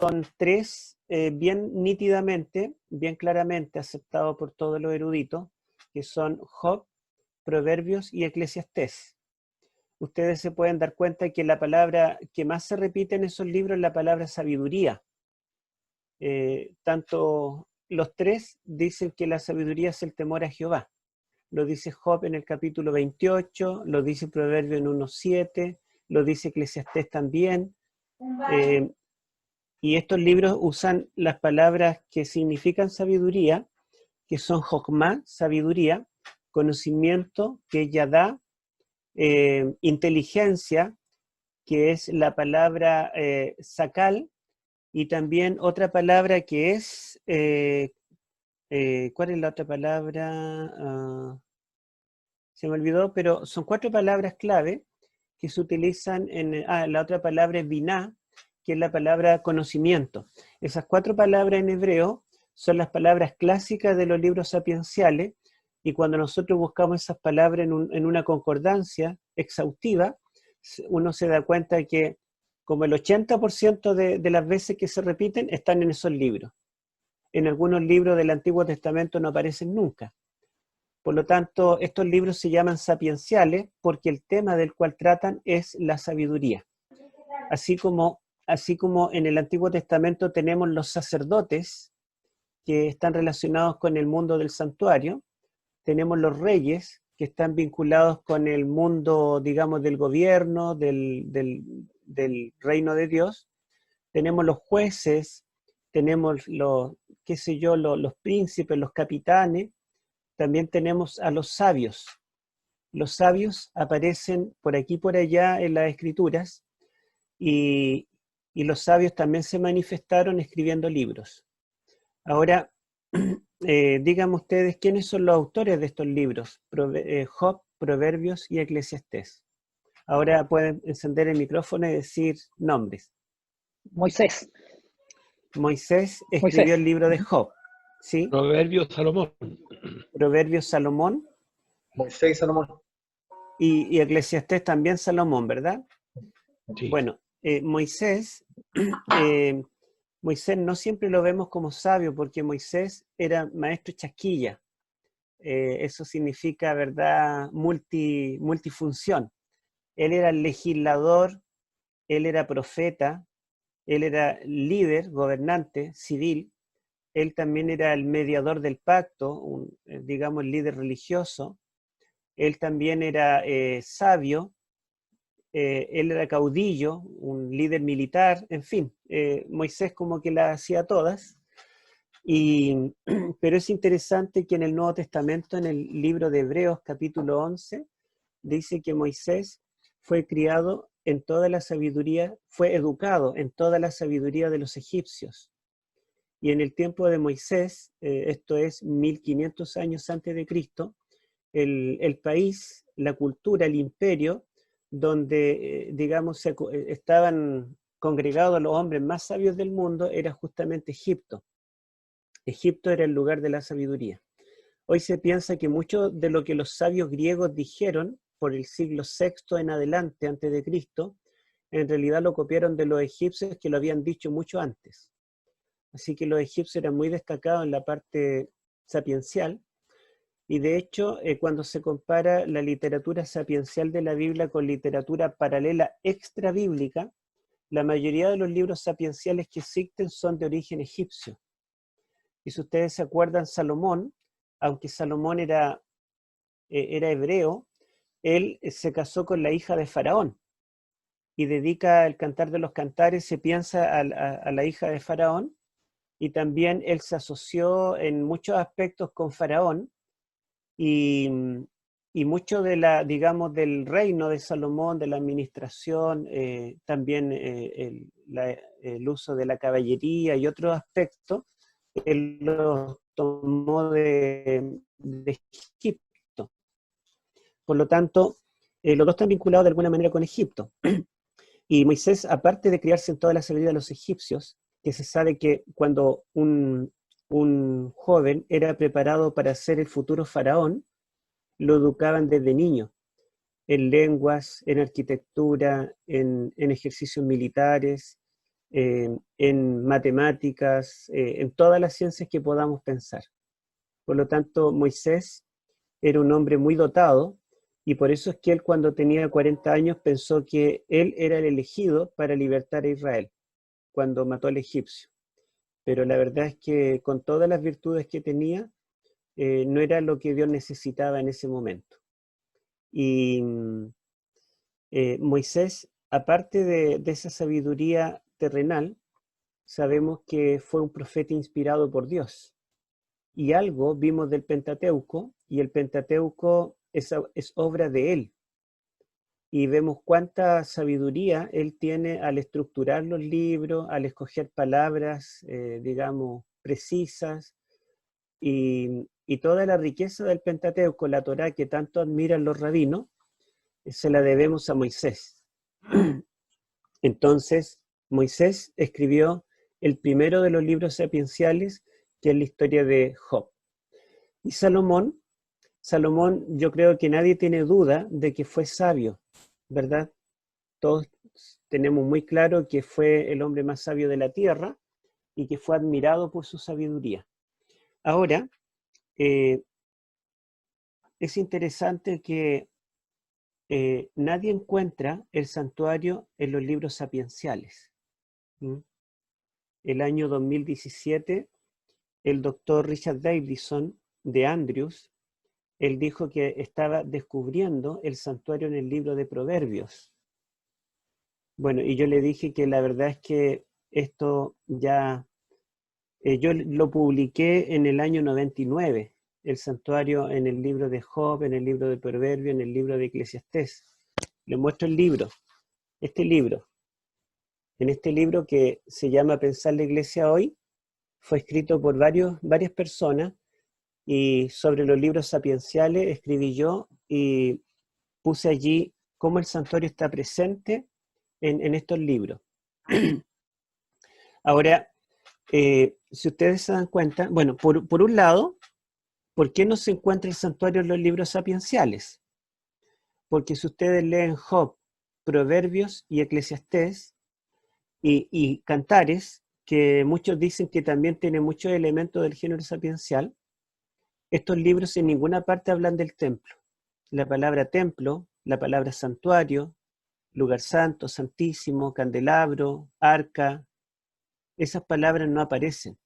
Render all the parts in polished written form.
son tres bien nítidamente, bien claramente aceptados por todos los eruditos, que son Job, Proverbios y Eclesiastés. Ustedes se pueden dar cuenta que la palabra que más se repite en esos libros es la palabra sabiduría. Tanto los tres dicen que la sabiduría es el temor a Jehová. Lo dice Job en el capítulo 28, lo dice Proverbio en 1.7, lo dice Eclesiastés también. Y estos libros usan las palabras que significan sabiduría, que son Jokmá, sabiduría, conocimiento, que ella da, inteligencia, que es la palabra sakal, y también otra palabra que es, ¿cuál es la otra palabra? Se me olvidó, pero son 4 palabras clave que se utilizan en, la otra palabra es biná, que es la palabra conocimiento. Esas 4 palabras en hebreo son las palabras clásicas de los libros sapienciales, y cuando nosotros buscamos esas palabras en una concordancia exhaustiva, uno se da cuenta que como el 80% de las veces que se repiten están en esos libros. En algunos libros del Antiguo Testamento no aparecen nunca. Por lo tanto, estos libros se llaman sapienciales porque el tema del cual tratan es la sabiduría. Así como en el Antiguo Testamento tenemos los sacerdotes que están relacionados con el mundo del santuario, tenemos los reyes que están vinculados con el mundo, digamos, del gobierno, del reino de Dios, tenemos los jueces, tenemos los príncipes, los capitanes, también tenemos a los sabios. Los sabios aparecen por aquí y por allá en las escrituras, y los sabios también se manifestaron escribiendo libros. Ahora, díganme ustedes quiénes son los autores de estos libros, Job, Proverbios y Eclesiastés. Ahora pueden encender el micrófono y decir nombres. Moisés. Moisés escribió el libro de Job, ¿sí? Proverbios, Salomón. Proverbios, Salomón. Moisés y Salomón. Y Eclesiastés también Salomón, ¿verdad? Sí. Bueno, Moisés no siempre lo vemos como sabio, porque Moisés era maestro chasquilla. Eso significa, ¿verdad?, multifunción. Él era legislador, él era profeta, él era líder, gobernante, civil, él también era el mediador del pacto, digamos, el líder religioso, él también era sabio, él era caudillo, un líder militar, en fin, Moisés como que las hacía todas. Pero es interesante que en el Nuevo Testamento, en el libro de Hebreos capítulo 11, dice que Moisés fue criado en toda la sabiduría, fue educado en toda la sabiduría de los egipcios. Y en el tiempo de Moisés, esto es 1500 años antes de Cristo, el país, la cultura, el imperio, donde, digamos, estaban congregados los hombres más sabios del mundo, era justamente Egipto. Egipto era el lugar de la sabiduría. Hoy se piensa que mucho de lo que los sabios griegos dijeron por el siglo VI en adelante, antes de Cristo, en realidad lo copiaron de los egipcios, que lo habían dicho mucho antes. Así que los egipcios eran muy destacados en la parte sapiencial, y de hecho, cuando se compara la literatura sapiencial de la Biblia con literatura paralela extrabíblica, la mayoría de los libros sapienciales que existen son de origen egipcio. Y si ustedes se acuerdan, Salomón, aunque Salomón era hebreo, él se casó con la hija de Faraón y dedica el Cantar de los Cantares, se piensa a la hija de Faraón, y también él se asoció en muchos aspectos con Faraón, y mucho de digamos, del reino de Salomón, de la administración, también el uso de la caballería y otros aspectos, él los tomó de Egipto. Por lo tanto, los dos están vinculados de alguna manera con Egipto. Y Moisés, aparte de criarse en toda la sabiduría de los egipcios, que se sabe que cuando un joven era preparado para ser el futuro faraón, lo educaban desde niño, en lenguas, en arquitectura, en ejercicios militares, en matemáticas, en todas las ciencias que podamos pensar. Por lo tanto, Moisés era un hombre muy dotado, y por eso es que él, cuando tenía 40 años, pensó que él era el elegido para libertar a Israel, cuando mató al egipcio. Pero la verdad es que con todas las virtudes que tenía, no era lo que Dios necesitaba en ese momento. Y Moisés, aparte de esa sabiduría terrenal, sabemos que fue un profeta inspirado por Dios. Y algo vimos del Pentateuco, y el Pentateuco es obra de él. Y vemos cuánta sabiduría él tiene al estructurar los libros, al escoger palabras, digamos, precisas, y toda la riqueza del Pentateuco, la Torá que tanto admiran los rabinos, se la debemos a Moisés. Entonces, Moisés escribió el primero de los libros sapienciales, que es la historia de Job. Y Salomón, yo creo que nadie tiene duda de que fue sabio, ¿verdad? Todos tenemos muy claro que fue el hombre más sabio de la tierra y que fue admirado por su sabiduría. Ahora, es interesante que nadie encuentra el santuario en los libros sapienciales. El año 2017, el doctor Richard Davidson de Andrews, él dijo que estaba descubriendo el santuario en el libro de Proverbios. Bueno, y yo le dije que la verdad es que esto ya, yo lo publiqué en el año 99, el santuario en el libro de Job, en el libro de Proverbios, en el libro de Eclesiastés. Le muestro el libro, este libro. En este libro, que se llama Pensar la Iglesia Hoy, fue escrito por varias personas, y sobre los libros sapienciales escribí yo y puse allí cómo el santuario está presente en estos libros. Ahora, si ustedes se dan cuenta, bueno, por un lado, ¿por qué no se encuentra el santuario en los libros sapienciales? Porque si ustedes leen Job, Proverbios y Eclesiastés y Cantares, que muchos dicen que también tiene muchos elementos del género sapiencial, estos libros en ninguna parte hablan del templo. La palabra templo, la palabra santuario, lugar santo, santísimo, candelabro, arca, esas palabras no aparecen.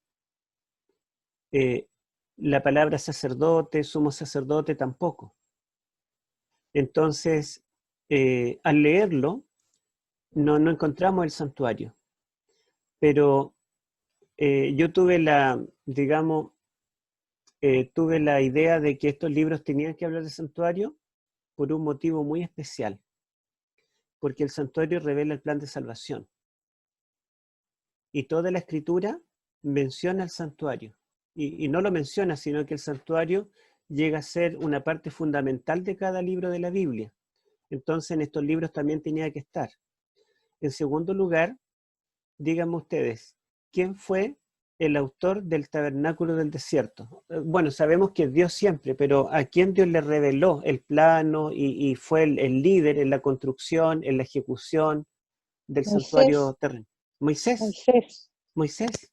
La palabra sacerdote, sumo sacerdote, tampoco. Entonces, al leerlo, no encontramos el santuario. Pero yo tuve tuve la idea de que estos libros tenían que hablar del santuario por un motivo muy especial, porque el santuario revela el plan de salvación. Y toda la escritura menciona el santuario. Y no lo menciona, sino que el santuario llega a ser una parte fundamental de cada libro de la Biblia. Entonces, en estos libros también tenía que estar. En segundo lugar, díganme ustedes, ¿quién fue el autor del tabernáculo del desierto? Bueno, sabemos que es Dios siempre, pero ¿a quién Dios le reveló el plano y fue el líder en la construcción, en la ejecución del santuario terreno? Moisés. Moisés.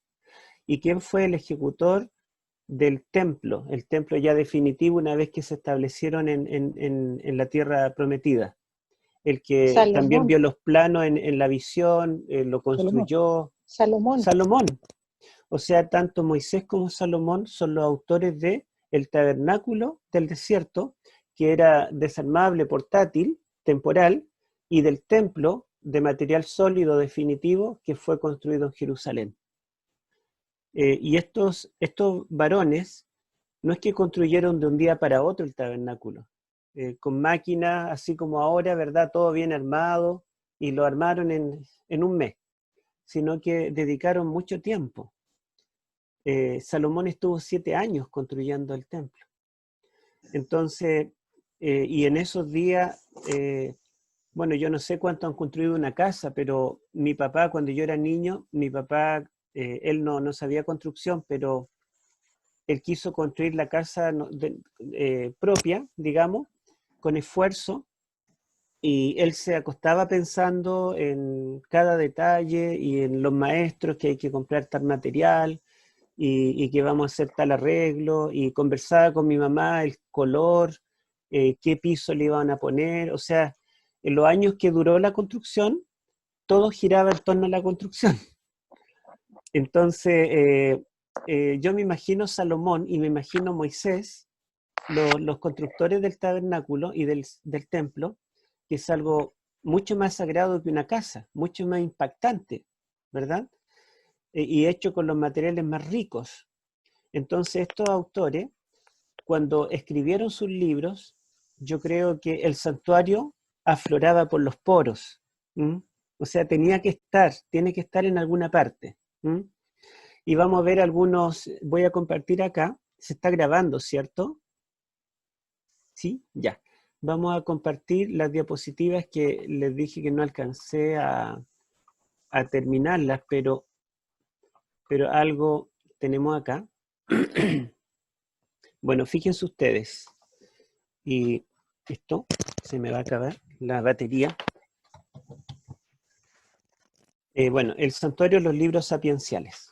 ¿Y quién fue el ejecutor del templo, el templo ya definitivo una vez que se establecieron en la tierra prometida? El que Salomón. También vio los planos en la visión, lo construyó. Salomón. O sea, tanto Moisés como Salomón son los autores de el tabernáculo del desierto, que era desarmable, portátil, temporal, y del templo de material sólido definitivo, que fue construido en Jerusalén. Y estos varones no es que construyeron de un día para otro el tabernáculo, con máquinas, así como ahora, ¿verdad? Todo bien armado, y lo armaron en un mes, sino que dedicaron mucho tiempo. Salomón estuvo 7 años construyendo el templo. Entonces, y en esos días, bueno, yo no sé cuánto han construido una casa, pero mi papá, cuando yo era niño, él no sabía construcción, pero él quiso construir la casa propia, digamos, con esfuerzo, y él se acostaba pensando en cada detalle y en los maestros, que hay que comprar tal material y que vamos a hacer tal arreglo, y conversaba con mi mamá el color, qué piso le iban a poner. O sea, en los años que duró la construcción, todo giraba en torno a la construcción. Entonces, yo me imagino Salomón y me imagino Moisés, los constructores del tabernáculo y del templo, que es algo mucho más sagrado que una casa, mucho más impactante, ¿verdad? Y hecho con los materiales más ricos. Entonces, estos autores, cuando escribieron sus libros, yo creo que el santuario afloraba por los poros. ¿M? O sea, tiene que estar en alguna parte. ¿M? Y vamos a ver algunos, voy a compartir acá, se está grabando, ¿cierto? Sí, ya. Vamos a compartir las diapositivas que les dije que no alcancé a terminarlas, pero algo tenemos acá. Bueno, fíjense ustedes, y esto se me va a acabar, la batería. Bueno, el santuario de los libros sapienciales.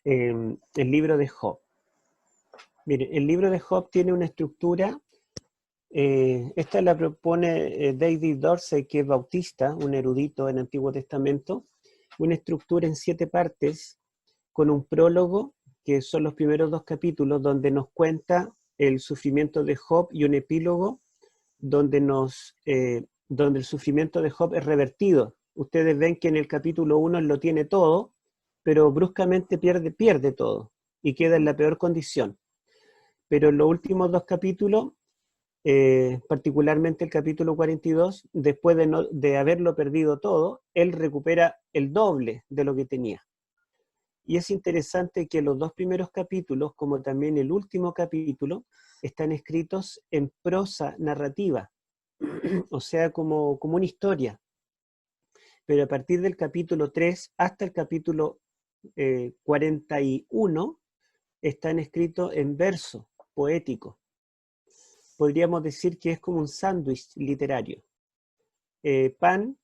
El libro de Job. Mire, el libro de Job tiene una estructura, esta la propone David Dorsey, que es bautista, un erudito en el Antiguo Testamento, una estructura en 7 partes, con un prólogo, que son los primeros 2 capítulos, donde nos cuenta el sufrimiento de Job, y un epílogo donde el sufrimiento de Job es revertido. Ustedes ven que en el capítulo 1 él lo tiene todo, pero bruscamente pierde todo y queda en la peor condición. Pero en los últimos 2 capítulos, particularmente el capítulo 42, después de haberlo perdido todo, él recupera el doble de lo que tenía. Y es interesante que los 2 primeros capítulos, como también el último capítulo, están escritos en prosa narrativa, o sea, como una historia. Pero a partir del capítulo 3 hasta el capítulo 41, están escritos en verso poético. Podríamos decir que es como un sándwich literario. Pan,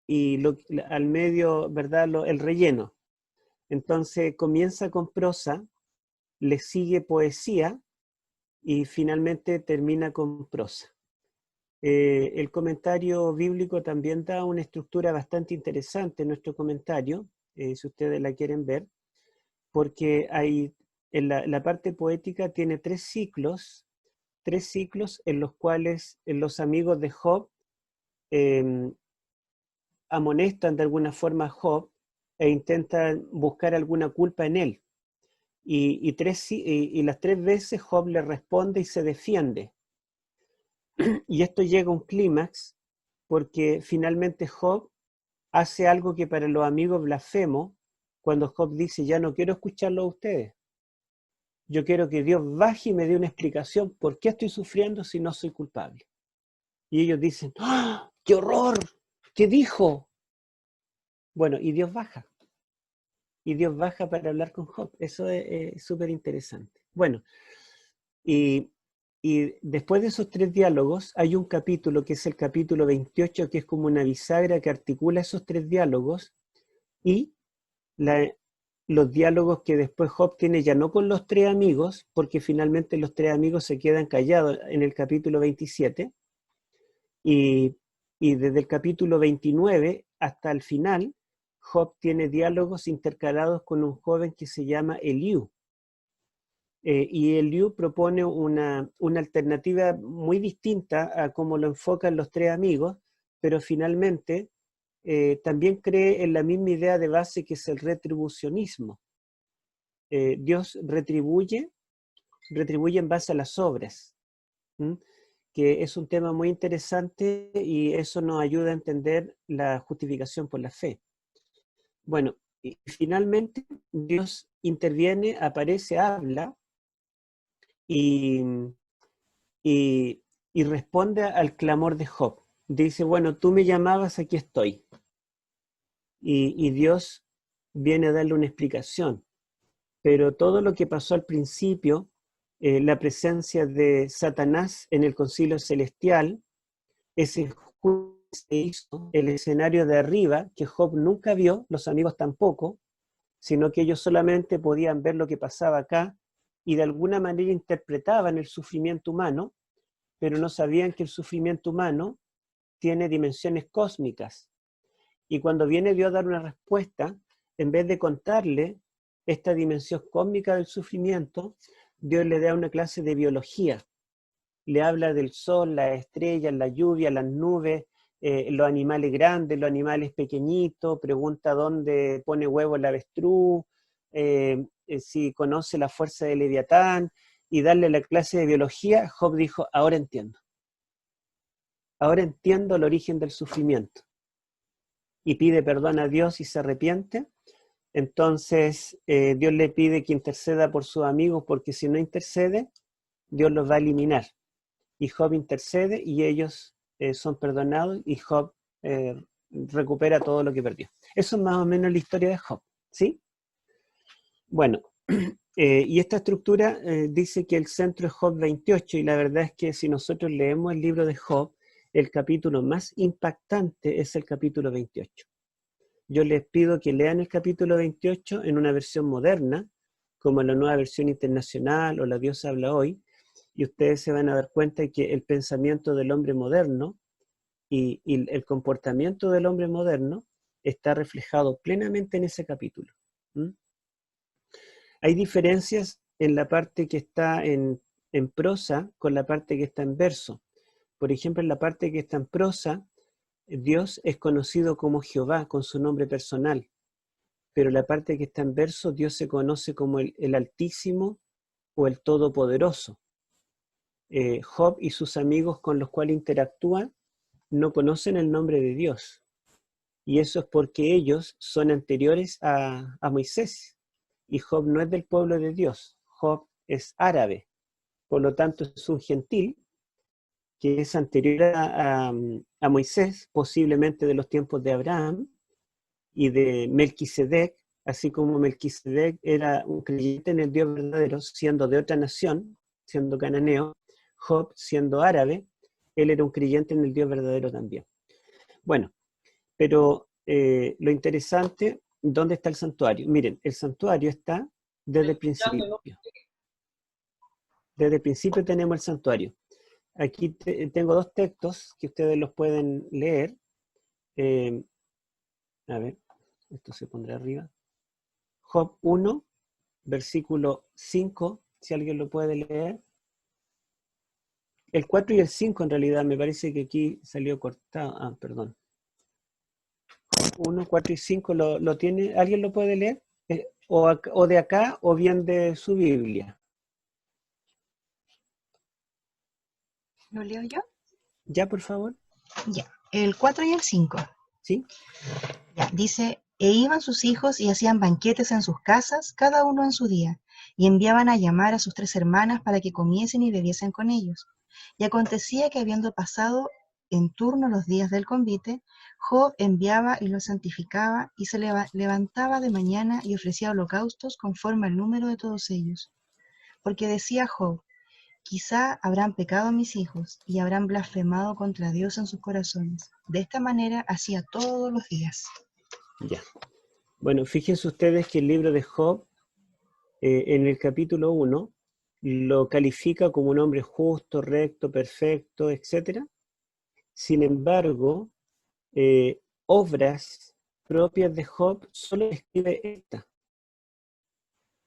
y al medio, ¿verdad?, el relleno. Entonces comienza con prosa, le sigue poesía y finalmente termina con prosa. El comentario bíblico también da una estructura bastante interesante en nuestro comentario, si ustedes la quieren ver, porque en la parte poética tiene 3 ciclos en los cuales los amigos de Job amonestan de alguna forma a Job e intentan buscar alguna culpa en él. Y las 3 veces Job le responde y se defiende. Y esto llega a un clímax porque finalmente Job hace algo que para los amigos blasfemo, cuando Job dice: ya no quiero escucharlo a ustedes. Yo quiero que Dios baje y me dé una explicación por qué estoy sufriendo si no soy culpable. Y ellos dicen: ¡ah, qué horror! ¿Qué dijo? Bueno, y Dios baja. Y Dios baja para hablar con Job. Eso es súper interesante. Bueno, y después de esos 3 diálogos, hay un capítulo que es el capítulo 28, que es como una bisagra que articula esos 3 diálogos, y los diálogos que después Job tiene ya no con los 3 amigos, porque finalmente los 3 amigos se quedan callados en el capítulo 27, y desde el capítulo 29 hasta el final, Job tiene diálogos intercalados con un joven que se llama Eliú. Y Eliú propone una alternativa muy distinta a cómo lo enfocan los 3 amigos, pero finalmente también cree en la misma idea de base, que es el retribucionismo. Dios retribuye en base a las obras, que es un tema muy interesante, y eso nos ayuda a entender la justificación por la fe. Bueno, y finalmente Dios interviene, aparece, habla, y responde al clamor de Job. Dice: bueno, tú me llamabas, aquí estoy. Y Dios viene a darle una explicación. Pero todo lo que pasó al principio, la presencia de Satanás en el concilio celestial, ese juicio se hizo el escenario de arriba, que Job nunca vio, los amigos tampoco, sino que ellos solamente podían ver lo que pasaba acá y de alguna manera interpretaban el sufrimiento humano, pero no sabían que el sufrimiento humano tiene dimensiones cósmicas. Y cuando viene Dios a dar una respuesta, en vez de contarle esta dimensión cósmica del sufrimiento, Dios le da una clase de biología. Le habla del sol, las estrellas, la lluvia, las nubes, los animales grandes, los animales pequeñitos, pregunta dónde pone huevo el avestruz, si conoce la fuerza de Leviatán, y darle la clase de biología. Job dijo, ahora entiendo el origen del sufrimiento. Y pide perdón a Dios y se arrepiente. Entonces Dios le pide que interceda por sus amigos, porque si no intercede, Dios los va a eliminar. Y Job intercede y ellos son perdonados y Job recupera todo lo que perdió. Eso es más o menos la historia de Job, ¿sí? Bueno, y esta estructura dice que el centro es Job 28, y la verdad es que si nosotros leemos el libro de Job, el capítulo más impactante es el capítulo 28. Yo les pido que lean el capítulo 28 en una versión moderna, como la Nueva Versión Internacional o la Dios habla hoy, y ustedes se van a dar cuenta de que el pensamiento del hombre moderno y el comportamiento del hombre moderno está reflejado plenamente en ese capítulo. ¿Mm? Hay diferencias en la parte que está en prosa con la parte que está en verso. Por ejemplo, en la parte que está en prosa, Dios es conocido como Jehová, con su nombre personal. Pero la parte que está en verso, Dios se conoce como el Altísimo o el Todopoderoso. Job y sus amigos con los cuales interactúan no conocen el nombre de Dios. Y eso es porque ellos son anteriores a Moisés. Y Job no es del pueblo de Dios. Job es árabe. Por lo tanto, es un gentil que es anterior a Moisés, posiblemente de los tiempos de Abraham y de Melquisedec, así como Melquisedec era un creyente en el Dios verdadero, siendo de otra nación, siendo cananeo. Job, siendo árabe, él era un creyente en el Dios verdadero también. Bueno, pero lo interesante, ¿dónde está el santuario? Miren, el santuario está desde el principio. Desde el principio tenemos el santuario. Aquí tengo dos textos que ustedes los pueden leer. A ver, esto se pondrá arriba. Job 1, versículo 5, si alguien lo puede leer. El 4 y el 5 en realidad, me parece que aquí salió cortado. Ah, perdón. 1, 4 y 5 lo tiene. ¿Alguien lo puede leer? O de acá o bien de su Biblia. ¿Lo leo yo? ¿Ya, por favor? Ya, el 4 y el 5. ¿Sí? Ya, dice, e iban sus hijos y hacían banquetes en sus casas, cada uno en su día, y enviaban a llamar a sus 3 hermanas para que comiesen y bebiesen con ellos. Y acontecía que habiendo pasado en turno los días del convite, Job enviaba y los santificaba y se levantaba de mañana y ofrecía holocaustos conforme al número de todos ellos. Porque decía Job, quizá habrán pecado mis hijos y habrán blasfemado contra Dios en sus corazones. De esta manera hacía todos los días. Ya. Bueno, fíjense ustedes que el libro de Job, en el capítulo 1, lo califica como un hombre justo, recto, perfecto, etc. Sin embargo, obras propias de Job solo escribe esta.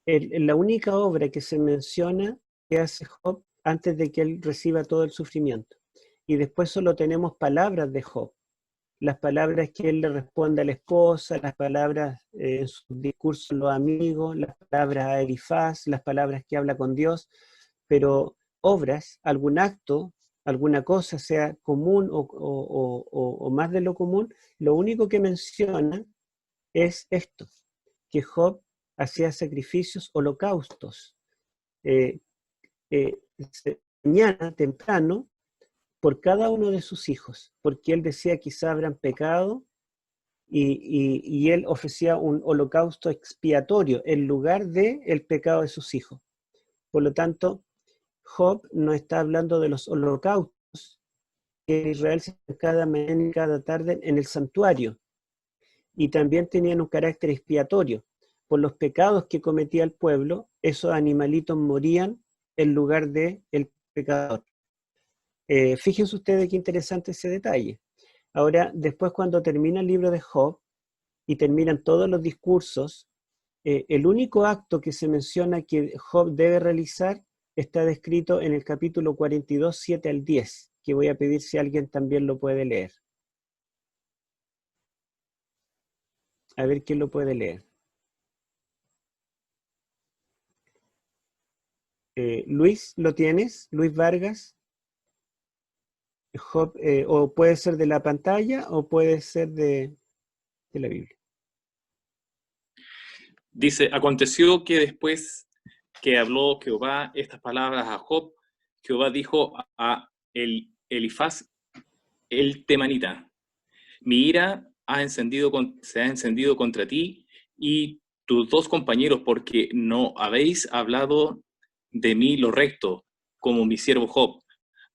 La única obra que se menciona que hace Job antes de que él reciba todo el sufrimiento. Y después solo tenemos palabras de Job. Las palabras que él le responde a la esposa, las palabras en sus discursos a los amigos, las palabras a Elifaz, las palabras que habla con Dios, pero obras, algún acto, alguna cosa, sea común o más de lo común, lo único que menciona es esto, que Job hacía sacrificios, holocaustos, mañana, temprano, por cada uno de sus hijos, porque él decía quizá habrán pecado y él ofrecía un holocausto expiatorio en lugar del pecado de sus hijos. Por lo tanto, Job no está hablando de los holocaustos, que Israel se cada mañana y cada tarde en el santuario, y también tenían un carácter expiatorio. Por los pecados que cometía el pueblo, esos animalitos morían en lugar de el pecador. Fíjense ustedes qué interesante ese detalle. Ahora, después cuando termina el libro de Job y terminan todos los discursos, el único acto que se menciona que Job debe realizar está descrito en el capítulo 42, 7 al 10, que voy a pedir si alguien también lo puede leer. A ver quién lo puede leer. Luis, ¿lo tienes? Luis Vargas. Job, o puede ser de la pantalla o puede ser de la Biblia. Dice, aconteció que después que habló Jehová estas palabras a Job, Jehová dijo a Elifaz el temanita, mi ira se ha encendido contra ti y tus dos compañeros, porque no habéis hablado de mí lo recto, como mi siervo Job.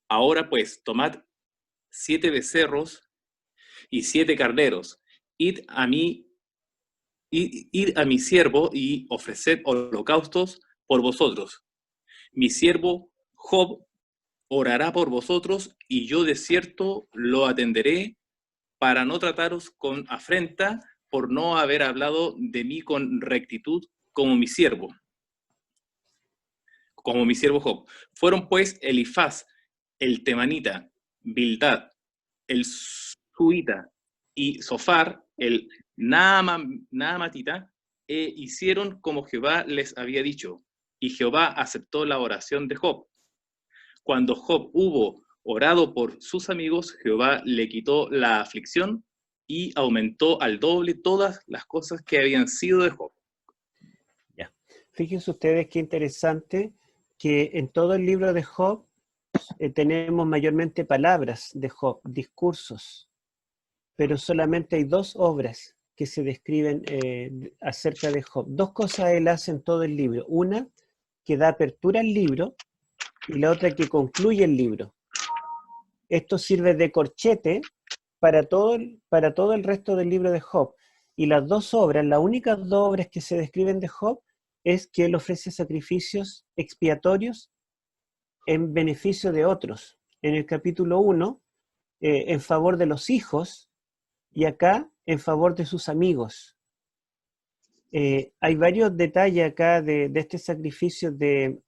Ahora pues, tomad 7 becerros y 7 carneros, id a mi siervo y ofreced holocaustos por vosotros. Mi siervo Job orará por vosotros, y yo de cierto lo atenderé, para no trataros con afrenta por no haber hablado de mí con rectitud como mi siervo Job. Fueron pues Elifaz, el temanita, Bildad, el suita, y Sofar, el naamatita, hicieron como Jehová les había dicho, y Jehová aceptó la oración de Job. Cuando Job hubo orado por sus amigos, Jehová le quitó la aflicción y aumentó al doble todas las cosas que habían sido de Job. Ya. Fíjense ustedes qué interesante que en todo el libro de Job tenemos mayormente palabras de Job, discursos, pero solamente hay 2 obras que se describen acerca de Job. 2 cosas él hace en todo el libro. Una, que da apertura al libro, y la otra que concluye el libro. Esto sirve de corchete para todo el resto del libro de Job. Y las 2 obras, las únicas 2 obras que se describen de Job, es que él ofrece sacrificios expiatorios en beneficio de otros. En el capítulo 1, en favor de los hijos, y acá en favor de sus amigos. Hay varios detalles acá de este sacrificio de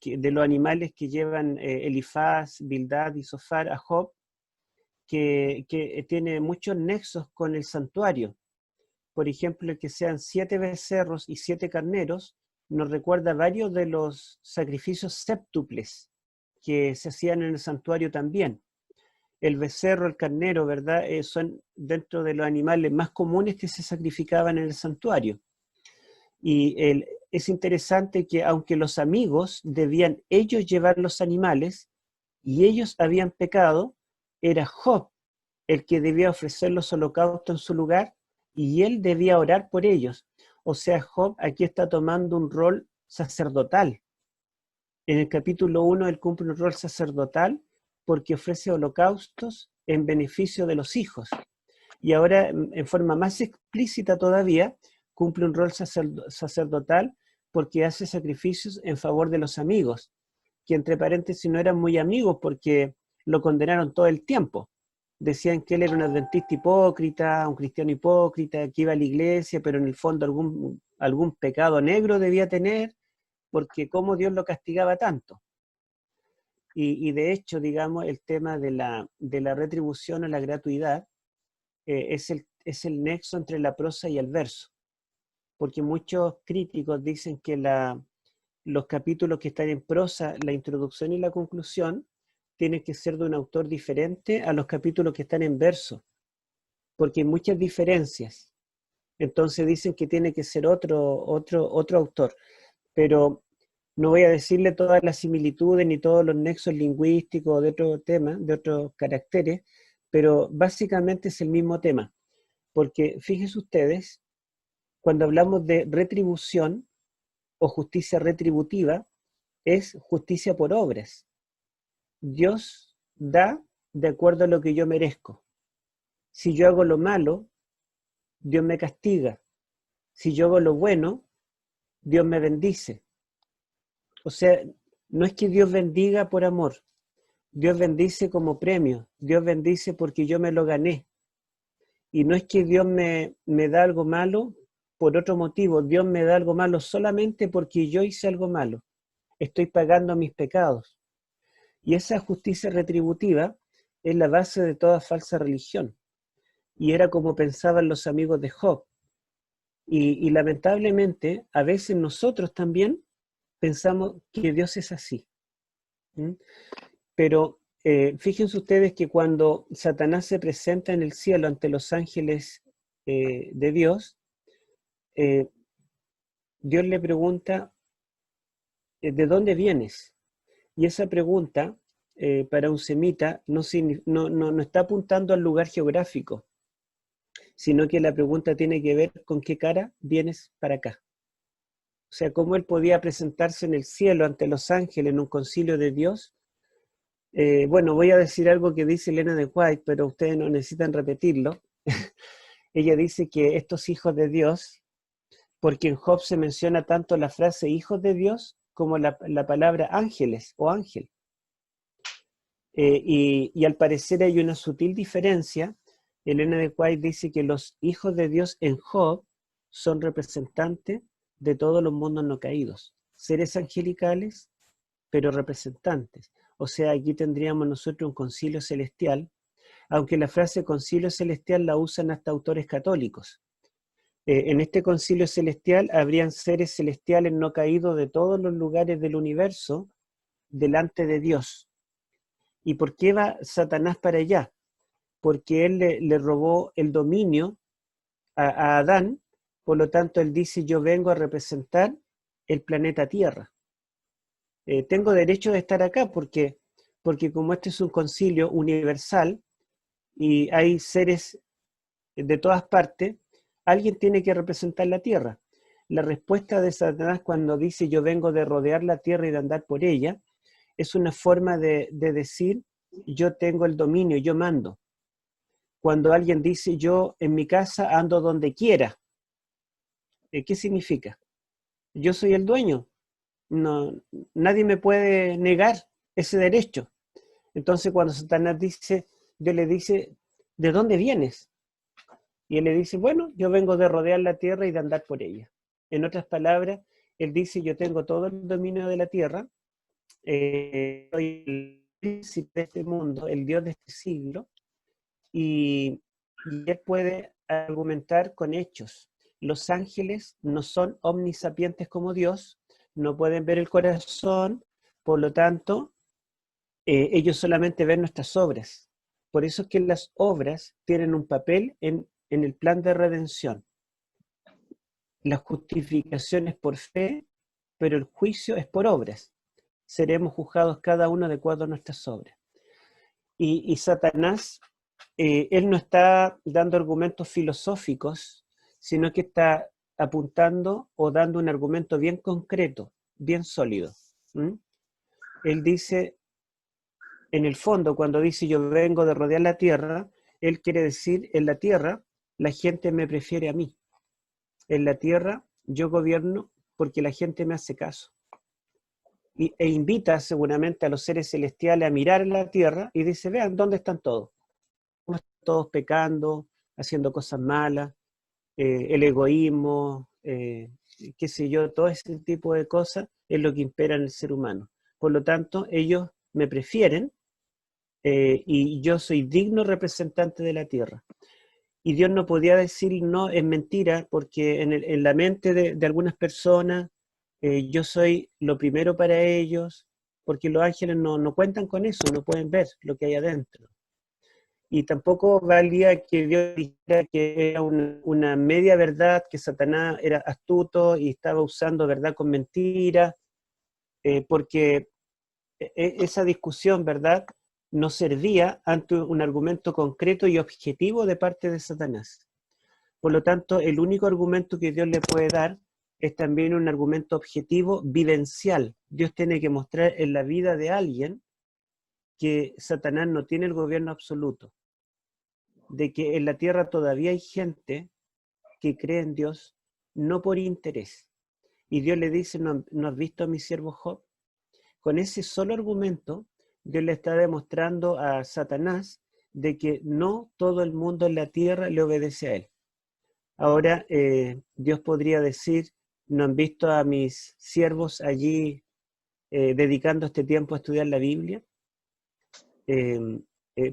los animales que llevan Elifaz, Bildad y Sofar a Job, que tiene muchos nexos con el santuario. Por ejemplo, que sean 7 becerros y 7 carneros, nos recuerda varios de los sacrificios séptuples que se hacían en el santuario también. El becerro, el carnero, ¿verdad? Son dentro de los animales más comunes que se sacrificaban en el santuario. Y es interesante que aunque los amigos debían ellos llevar los animales y ellos habían pecado, era Job el que debía ofrecer los holocaustos en su lugar y él debía orar por ellos. O sea, Job aquí está tomando un rol sacerdotal. En el capítulo 1 él cumple un rol sacerdotal porque ofrece holocaustos en beneficio de los hijos. Y ahora, en forma más explícita todavía, cumple un rol sacerdotal porque hace sacrificios en favor de los amigos, que entre paréntesis no eran muy amigos porque lo condenaron todo el tiempo. Decían que él era un adventista hipócrita, un cristiano hipócrita, que iba a la iglesia, pero en el fondo algún pecado negro debía tener, porque cómo Dios lo castigaba tanto. Y de hecho, digamos, el tema de la retribución o la gratuidad es el nexo entre la prosa y el verso. Porque muchos críticos dicen que los capítulos que están en prosa, la introducción y la conclusión, tienen que ser de un autor diferente a los capítulos que están en verso, porque hay muchas diferencias. Entonces dicen que tiene que ser otro autor. Pero no voy a decirle todas las similitudes ni todos los nexos lingüísticos de otro tema, de otros caracteres, pero básicamente es el mismo tema. Porque fíjense ustedes, cuando hablamos de retribución o justicia retributiva, es justicia por obras. Dios da de acuerdo a lo que yo merezco. Si yo hago lo malo, Dios me castiga. Si yo hago lo bueno, Dios me bendice. O sea, no es que Dios bendiga por amor. Dios bendice como premio. Dios bendice porque yo me lo gané. Y no es que Dios me da algo malo por otro motivo. Dios me da algo malo solamente porque yo hice algo malo. Estoy pagando mis pecados. Y esa justicia retributiva es la base de toda falsa religión. Y era como pensaban los amigos de Job. Y lamentablemente, a veces nosotros también pensamos que Dios es así. ¿Mm? Pero fíjense ustedes que cuando Satanás se presenta en el cielo ante los ángeles de Dios, Dios le pregunta, ¿de dónde vienes? Y esa pregunta, para un semita, no está apuntando al lugar geográfico, sino que la pregunta tiene que ver con qué cara vienes para acá. O sea, cómo él podía presentarse en el cielo ante los ángeles en un concilio de Dios. Bueno, voy a decir algo que dice Elena de White, pero ustedes no necesitan repetirlo. Ella dice que estos hijos de Dios, porque en Job se menciona tanto la frase hijos de Dios como la palabra ángeles o ángel. Y al parecer hay una sutil diferencia. Elena de White dice que los hijos de Dios en Job son representantes de todos los mundos no caídos, seres angelicales, pero representantes. O sea, aquí tendríamos nosotros un concilio celestial, aunque la frase concilio celestial la usan hasta autores católicos. En este concilio celestial habrían seres celestiales no caídos de todos los lugares del universo delante de Dios. ¿Y por qué va Satanás para allá? Porque él le robó el dominio a Adán, por lo tanto él dice, yo vengo a representar el planeta Tierra. Tengo derecho de estar acá porque como este es un concilio universal y hay seres de todas partes, alguien tiene que representar la Tierra. La respuesta de Satanás cuando dice yo vengo de rodear la Tierra y de andar por ella, es una forma de decir yo tengo el dominio, yo mando. Cuando alguien dice yo en mi casa ando donde quiera, ¿qué significa? Yo soy el dueño. No, nadie me puede negar ese derecho. Entonces cuando Satanás dice, Dios le dice, ¿de dónde vienes? Y él le dice, bueno, yo vengo de rodear la tierra y de andar por ella. En otras palabras, él dice, yo tengo todo el dominio de la tierra, soy el príncipe de este mundo, el Dios de este siglo, y él puede argumentar con hechos. Los ángeles no son omnisapientes como Dios, no pueden ver el corazón, por lo tanto, ellos solamente ven nuestras obras. Por eso es que las obras tienen un papel en el plan de redención. La justificación es por fe, pero el juicio es por obras. Seremos juzgados cada uno de acuerdo a nuestras obras. Y Satanás, él no está dando argumentos filosóficos, sino que está apuntando o dando un argumento bien concreto, bien sólido. Él dice, en el fondo, cuando dice yo vengo de rodear la tierra, él quiere decir, en la tierra la gente me prefiere a mí. En la tierra yo gobierno porque la gente me hace caso. E invita seguramente a los seres celestiales a mirar en la tierra y dice, vean, ¿dónde están todos? Todos pecando, haciendo cosas malas, el egoísmo, qué sé yo, todo ese tipo de cosas es lo que impera en el ser humano. Por lo tanto, ellos me prefieren y yo soy digno representante de la tierra. Y Dios no podía decir no, es mentira, porque en la mente de algunas personas yo soy lo primero para ellos, porque los ángeles no cuentan con eso, no pueden ver lo que hay adentro. Y tampoco valía que Dios dijera que era una media verdad, que Satanás era astuto y estaba usando verdad con mentira, porque esa discusión, ¿verdad?, no servía ante un argumento concreto y objetivo de parte de Satanás. Por lo tanto, el único argumento que Dios le puede dar es también un argumento objetivo vivencial. Dios tiene que mostrar en la vida de alguien que Satanás no tiene el gobierno absoluto, de que en la tierra todavía hay gente que cree en Dios no por interés. Y Dios le dice, ¿no has visto a mi siervo Job? Con ese solo argumento, Dios le está demostrando a Satanás de que no todo el mundo en la tierra le obedece a él. Ahora, Dios podría decir, ¿no han visto a mis siervos allí dedicando este tiempo a estudiar la Biblia?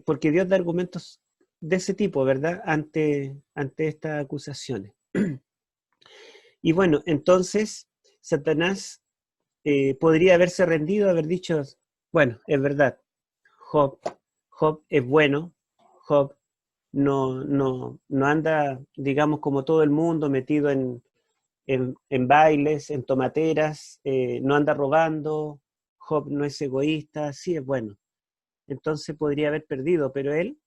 Porque Dios da argumentos de ese tipo, ¿verdad? Ante estas acusaciones. Y bueno, entonces Satanás podría haberse rendido, haber dicho, bueno, es verdad, Job es bueno, Job no anda, digamos, como todo el mundo, metido en bailes, en tomateras, no anda robando, Job no es egoísta, sí es bueno. Entonces podría haber perdido, pero él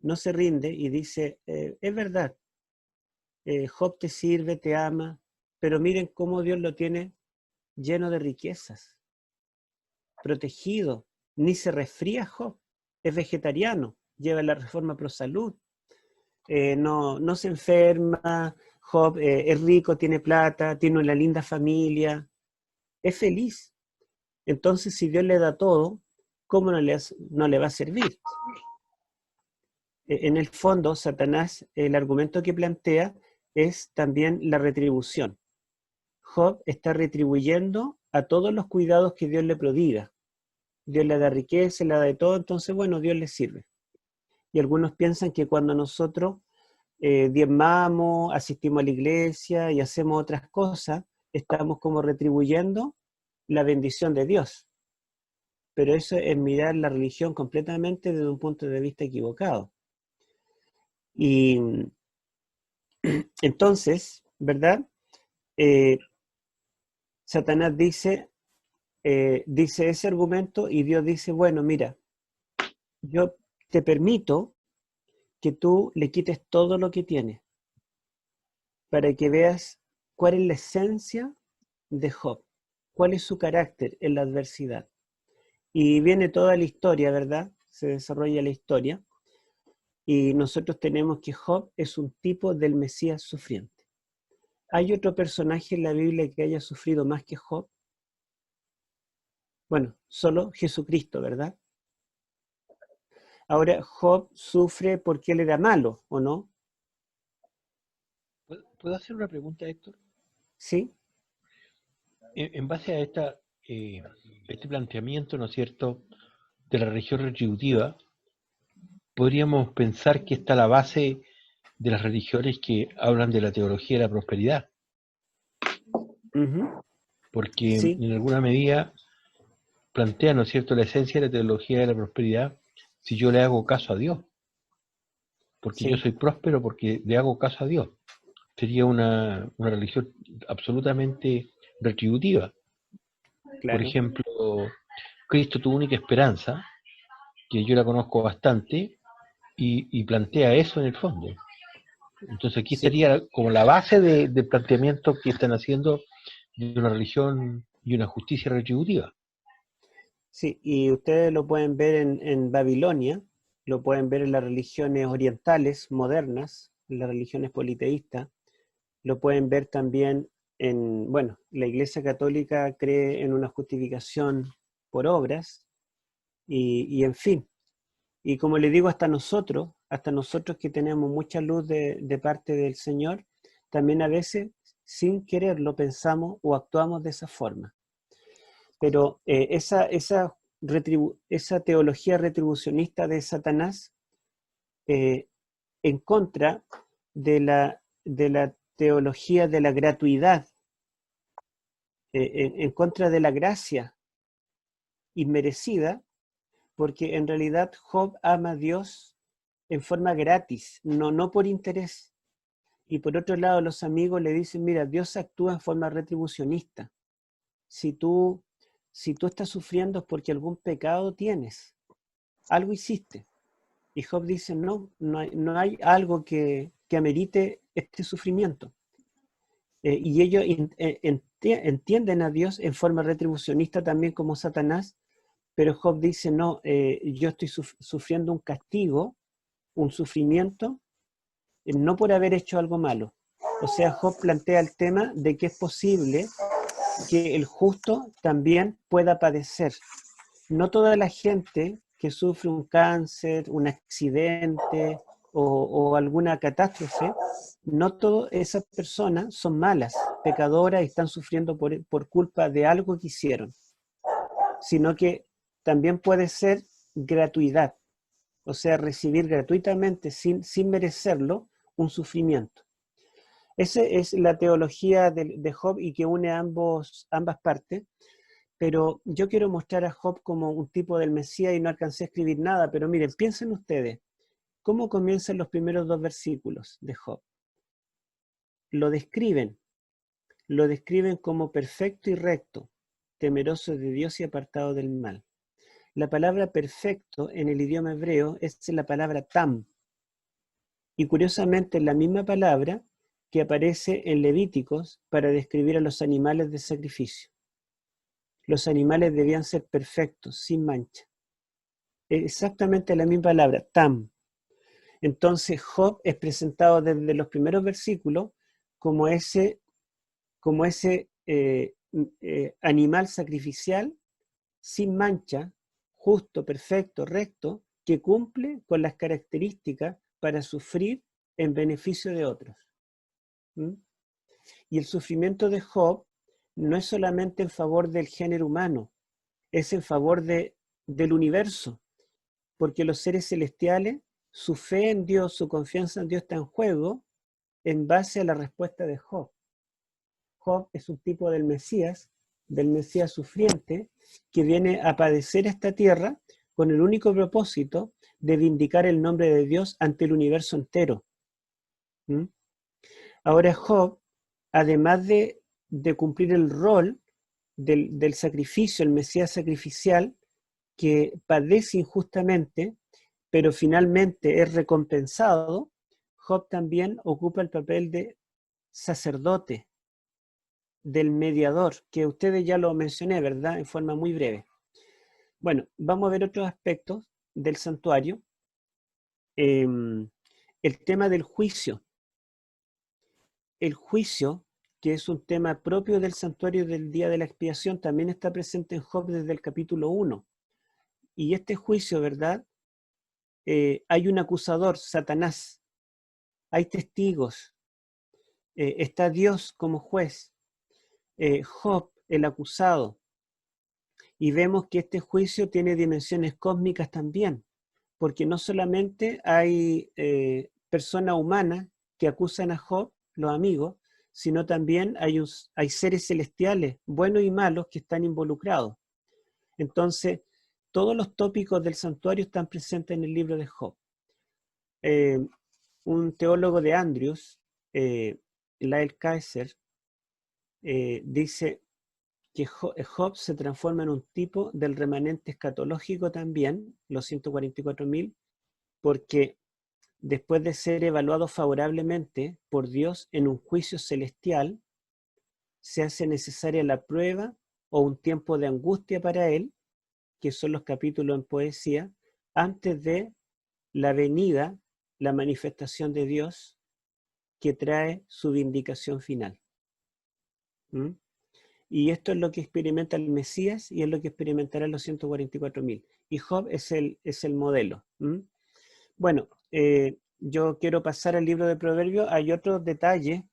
no se rinde y dice, es verdad, Job te sirve, te ama, pero miren cómo Dios lo tiene lleno de riquezas, protegido, ni se resfría Job, es vegetariano, lleva la reforma pro salud, no se enferma, Job es rico, tiene plata, tiene una linda familia, es feliz. Entonces, si Dios le da todo, ¿cómo no le va a servir? En el fondo, Satanás, el argumento que plantea es también la retribución. Job está retribuyendo a todos los cuidados que Dios le prodiga. Dios le da riqueza, le da de todo, entonces, bueno, Dios le sirve. Y algunos piensan que cuando nosotros diezmamos, asistimos a la iglesia y hacemos otras cosas, estamos como retribuyendo la bendición de Dios. Pero eso es mirar la religión completamente desde un punto de vista equivocado. Y entonces, ¿verdad? Satanás dice ese argumento y Dios dice, bueno, mira, yo te permito que tú le quites todo lo que tiene para que veas cuál es la esencia de Job, cuál es su carácter en la adversidad. Y viene toda la historia, ¿verdad? Se desarrolla la historia. Y nosotros tenemos que Job es un tipo del Mesías sufriente. ¿Hay otro personaje en la Biblia que haya sufrido más que Job? Bueno, solo Jesucristo, ¿verdad? Ahora, Job sufre porque él era malo, ¿o no? ¿Puedo hacer una pregunta, Héctor? ¿Sí? En base a este planteamiento, ¿no es cierto?, de la religión retributiva, podríamos pensar que está la base de las religiones que hablan de la teología de la prosperidad, Uh-huh. porque Sí, en alguna medida plantea, ¿no es cierto?, la esencia de la teología de la prosperidad si yo le hago caso a Dios, porque yo sí, soy próspero porque le hago caso a Dios. Sería una religión absolutamente retributiva. Por claro. ejemplo, Cristo, tu única esperanza, que yo la conozco bastante, y plantea eso en el fondo. Entonces aquí Sí, estaría como la base del planteamiento que están haciendo de una religión y una justicia retributiva. sí. Y ustedes lo pueden ver en Babilonia, lo pueden ver en las religiones orientales modernas, en las religiones politeístas, lo pueden ver también bueno, la Iglesia Católica cree en una justificación por obras y en fin. Y como le digo, hasta nosotros que tenemos mucha luz de parte del Señor, también a veces sin quererlo pensamos o actuamos de esa forma. Pero esa teología retribucionista de Satanás eh, en contra de la teología de la gratuidad, en contra de la gracia inmerecida, porque en realidad Job ama a Dios en forma gratis, no por interés. Y por otro lado, los amigos le dicen, mira, Dios actúa en forma retribucionista. Si tú estás sufriendo es porque algún pecado tienes, algo hiciste. Y Job dice, no hay algo que amerite este sufrimiento. Y ellos entienden a Dios en forma retribucionista también como Satanás, pero Job dice, no, yo estoy sufriendo un castigo, un sufrimiento, no por haber hecho algo malo. O sea, Job plantea el tema de que es posible que el justo también pueda padecer. No toda la gente que sufre un cáncer, un accidente o alguna catástrofe, no todas esas personas son malas, pecadoras y están sufriendo por culpa de algo que hicieron, sino que también puede ser gratuidad, o sea, recibir gratuitamente, sin merecerlo, un sufrimiento. Esa es la teología de Job y que une ambas partes. Pero yo quiero mostrar a Job como un tipo del Mesías y no alcancé a escribir nada, pero miren, piensen ustedes, ¿cómo comienzan los primeros 2 versículos de Job? Lo describen como perfecto y recto, temeroso de Dios y apartado del mal. La palabra perfecto en el idioma hebreo es la palabra tam, y curiosamente es la misma palabra que aparece en Levíticos para describir a los animales de sacrificio. Los animales debían ser perfectos, sin mancha. Exactamente la misma palabra, tam. Entonces Job es presentado desde los primeros versículos como ese animal sacrificial, sin mancha, justo, perfecto, recto, que cumple con las características para sufrir en beneficio de otros. ¿Mm? Y el sufrimiento de Job no es solamente en favor del género humano, es en favor del universo, porque los seres celestiales, su fe en Dios, su confianza en Dios está en juego en base a la respuesta de Job. Job es un tipo del Mesías sufriente, que viene a padecer esta tierra con el único propósito de vindicar el nombre de Dios ante el universo entero. ¿Mm? Ahora Job, además de cumplir el rol del sacrificio, el Mesías sacrificial, que padece injustamente, pero finalmente es recompensado, Job también ocupa el papel de sacerdote, del mediador, que ustedes ya lo mencioné, ¿verdad? En forma muy breve. Bueno, vamos a ver otros aspectos del santuario. El tema del juicio. El juicio, que es un tema propio del santuario del día de la expiación, también está presente en Job desde el capítulo 1. Y este juicio, ¿verdad? Hay un acusador, Satanás. Hay testigos. Está Dios como juez. Job, el acusado. Y vemos que este juicio tiene dimensiones cósmicas también, porque no solamente hay personas humanas que acusan a Job, los amigos, sino también hay seres celestiales, buenos y malos, que están involucrados. Entonces, todos los tópicos del santuario están presentes en el libro de Job. Un teólogo de Andrews, Lael Kaiser, dice que Job se transforma en un tipo del remanente escatológico también, los 144.000, porque después de ser evaluado favorablemente por Dios en un juicio celestial, se hace necesaria la prueba o un tiempo de angustia para él, que son los capítulos en poesía, antes de la venida, la manifestación de Dios, que trae su vindicación final. ¿Mm? Y esto es lo que experimenta el Mesías y es lo que experimentarán los 144.000. Y Job es el modelo. ¿Mm? Bueno, yo quiero pasar al libro de Proverbios. Hay otros detalles.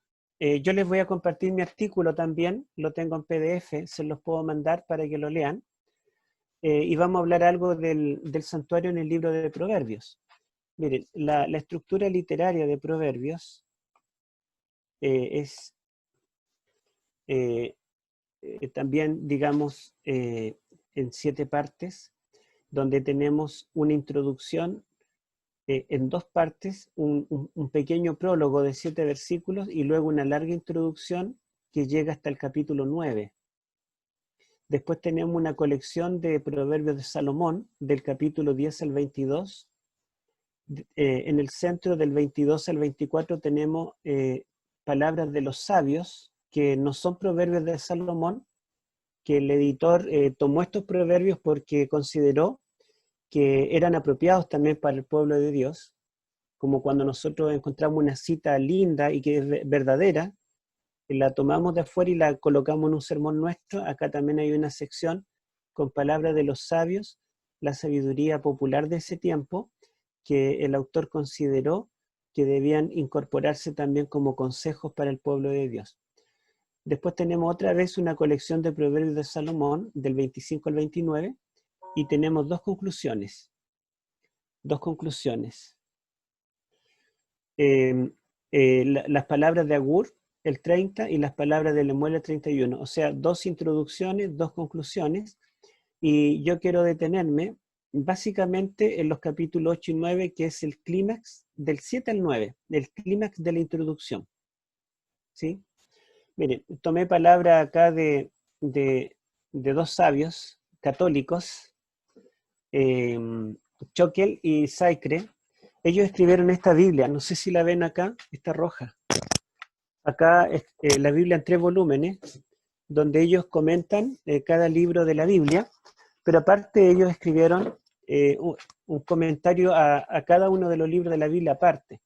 Yo les voy a compartir mi artículo también. Lo tengo en PDF. Se los puedo mandar para que lo lean. Y vamos a hablar algo del santuario en el libro de Proverbios. Miren, la estructura literaria de Proverbios es... también, digamos, en 7 partes, donde tenemos una introducción en 2 partes, un pequeño prólogo de 7 versículos y luego una larga introducción que llega hasta el capítulo 9. Después tenemos una colección de proverbios de Salomón, del capítulo 10 al 22. En el centro del 22 al 24 tenemos palabras de los sabios, que no son proverbios de Salomón, que el editor tomó estos proverbios porque consideró que eran apropiados también para el pueblo de Dios, como cuando nosotros encontramos una cita linda y que es verdadera, la tomamos de afuera y la colocamos en un sermón nuestro. Acá también hay una sección con palabras de los sabios, la sabiduría popular de ese tiempo, que el autor consideró que debían incorporarse también como consejos para el pueblo de Dios. Después tenemos otra vez una colección de proverbios de Salomón, del 25 al 29, y tenemos dos conclusiones. Las palabras de Agur, el 30, y las palabras de Lemuel, el 31. O sea, dos introducciones, dos conclusiones, y yo quiero detenerme básicamente en los capítulos 8 y 9, que es el clímax del 7 al 9, el clímax de la introducción. ¿Sí? Miren, tomé palabra acá de dos sabios católicos, Choquel y Saicre. Ellos escribieron esta Biblia, no sé si la ven acá, está roja. Acá la Biblia en 3 volúmenes, donde ellos comentan cada libro de la Biblia, pero aparte ellos escribieron un comentario a cada uno de los libros de la Biblia aparte.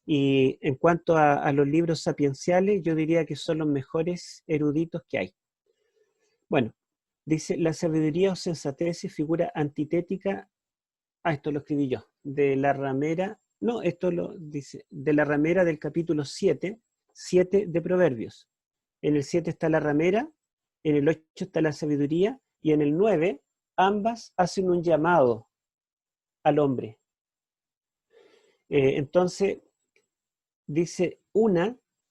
Y en cuanto a los libros sapienciales, yo diría que son los mejores eruditos que hay. Bueno, dice, la sabiduría o sensatez es figura antitética, esto lo escribí yo, de la ramera, no, esto lo dice, de la ramera del capítulo 7 de Proverbios. En el 7 está la ramera, en el 8 está la sabiduría, y en el 9 ambas hacen un llamado al hombre. Entonces, dice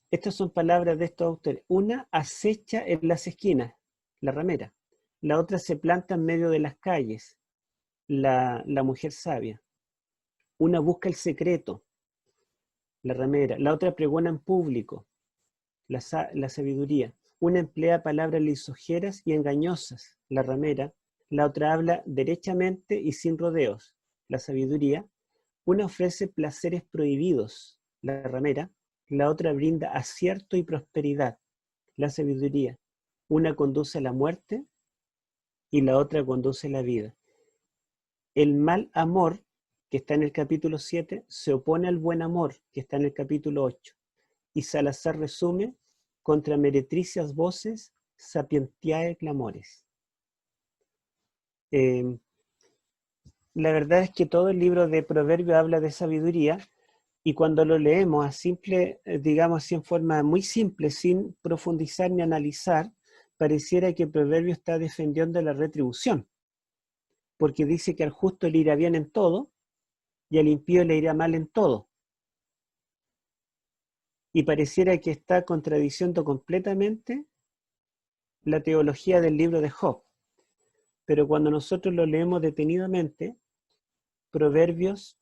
estas son palabras de estos autores, una acecha en las esquinas, la ramera, la otra se planta en medio de las calles, la mujer sabia, una busca el secreto, la ramera, la otra pregona en público, la sabiduría, una emplea palabras lisonjeras y engañosas, la ramera, la otra habla derechamente y sin rodeos, la sabiduría, una ofrece placeres prohibidos, la ramera, la otra brinda acierto y prosperidad, la sabiduría, una conduce a la muerte y la otra conduce a la vida. El mal amor, que está en el capítulo 7, se opone al buen amor, que está en el capítulo 8. Y Salazar resume, contra meretricias voces, sapientiae clamores. La verdad es que todo el libro de Proverbios habla de sabiduría, y cuando lo leemos a simple, digamos así en forma muy simple, sin profundizar ni analizar, pareciera que Proverbios está defendiendo la retribución, porque dice que al justo le irá bien en todo, y al impío le irá mal en todo. Y pareciera que está contradiciendo completamente la teología del libro de Job. Pero cuando nosotros lo leemos detenidamente, Proverbios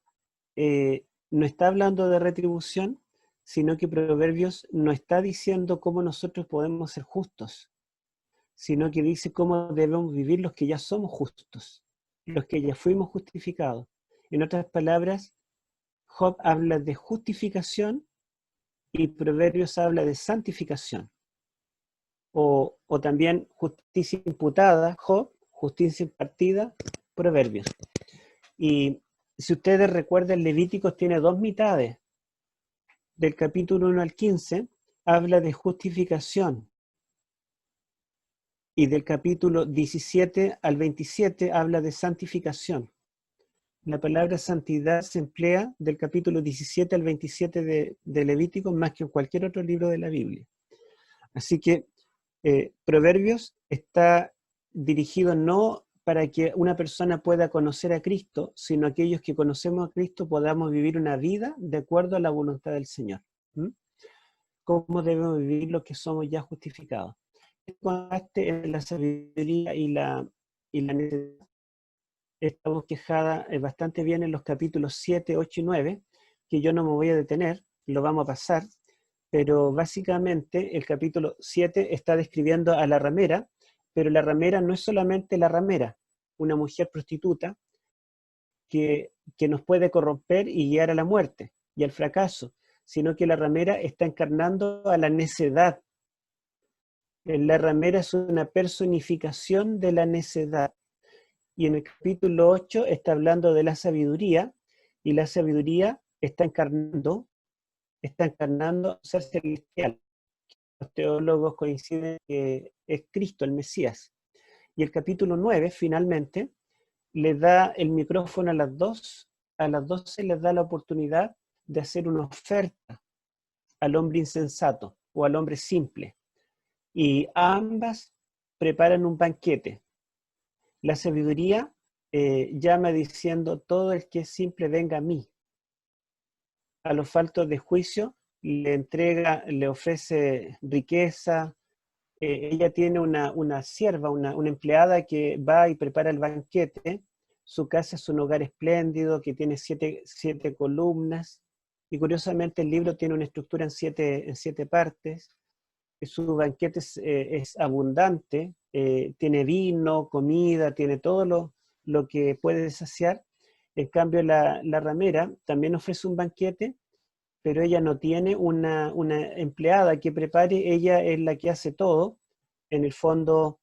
no está hablando de retribución, sino que Proverbios no está diciendo cómo nosotros podemos ser justos, sino que dice cómo debemos vivir los que ya somos justos, los que ya fuimos justificados. En otras palabras, Job habla de justificación y Proverbios habla de santificación. O también justicia imputada, Job, justicia impartida, Proverbios. Y si ustedes recuerdan, Levíticos tiene 2 mitades. Del capítulo 1 al 15 habla de justificación. Y del capítulo 17 al 27 habla de santificación. La palabra santidad se emplea del capítulo 17 al 27 de Levítico más que en cualquier otro libro de la Biblia. Así que Proverbios está dirigido no para que una persona pueda conocer a Cristo, sino aquellos que conocemos a Cristo podamos vivir una vida de acuerdo a la voluntad del Señor. ¿Cómo debemos vivir los que somos ya justificados? En la sabiduría y la necesidad está bosquejada bastante bien en los capítulos 7, 8 y 9, que yo no me voy a detener, lo vamos a pasar, pero básicamente el capítulo 7 está describiendo a la ramera, pero la ramera no es solamente la ramera, una mujer prostituta que nos puede corromper y guiar a la muerte y al fracaso, sino que la ramera está encarnando a la necedad La ramera es una personificación de la necedad. Y en el capítulo 8 está hablando de la sabiduría, y la sabiduría está encarnando un ser celestial. Los teólogos coinciden que es Cristo, el Mesías. Y el capítulo 9, finalmente, le da el micrófono a las dos se les da la oportunidad de hacer una oferta al hombre insensato o al hombre simple. Y ambas preparan un banquete. La sabiduría llama diciendo: todo el que es simple venga a mí. A los faltos de juicio le ofrece riqueza. Ella tiene una sierva, una empleada que va y prepara el banquete. Su casa es un hogar espléndido que tiene siete columnas. Y curiosamente el libro tiene una estructura en siete partes. Su banquete es abundante, tiene vino, comida, tiene todo lo que puede saciar. En cambio, la ramera también ofrece un banquete, pero ella no tiene una empleada que prepare, ella es la que hace todo. En el fondo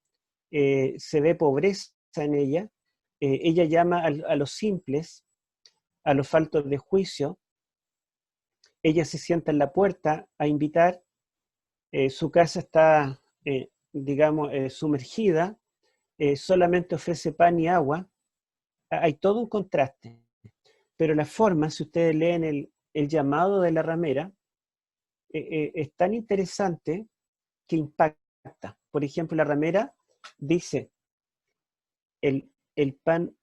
se ve pobreza en ella. Ella llama a los simples, a los faltos de juicio. Ella se sienta en la puerta a invitar. Su casa está, digamos, sumergida, solamente ofrece pan y agua. Hay todo un contraste. Pero la forma, si ustedes leen el llamado de la ramera, es tan interesante que impacta. Por ejemplo, la ramera dice: el pan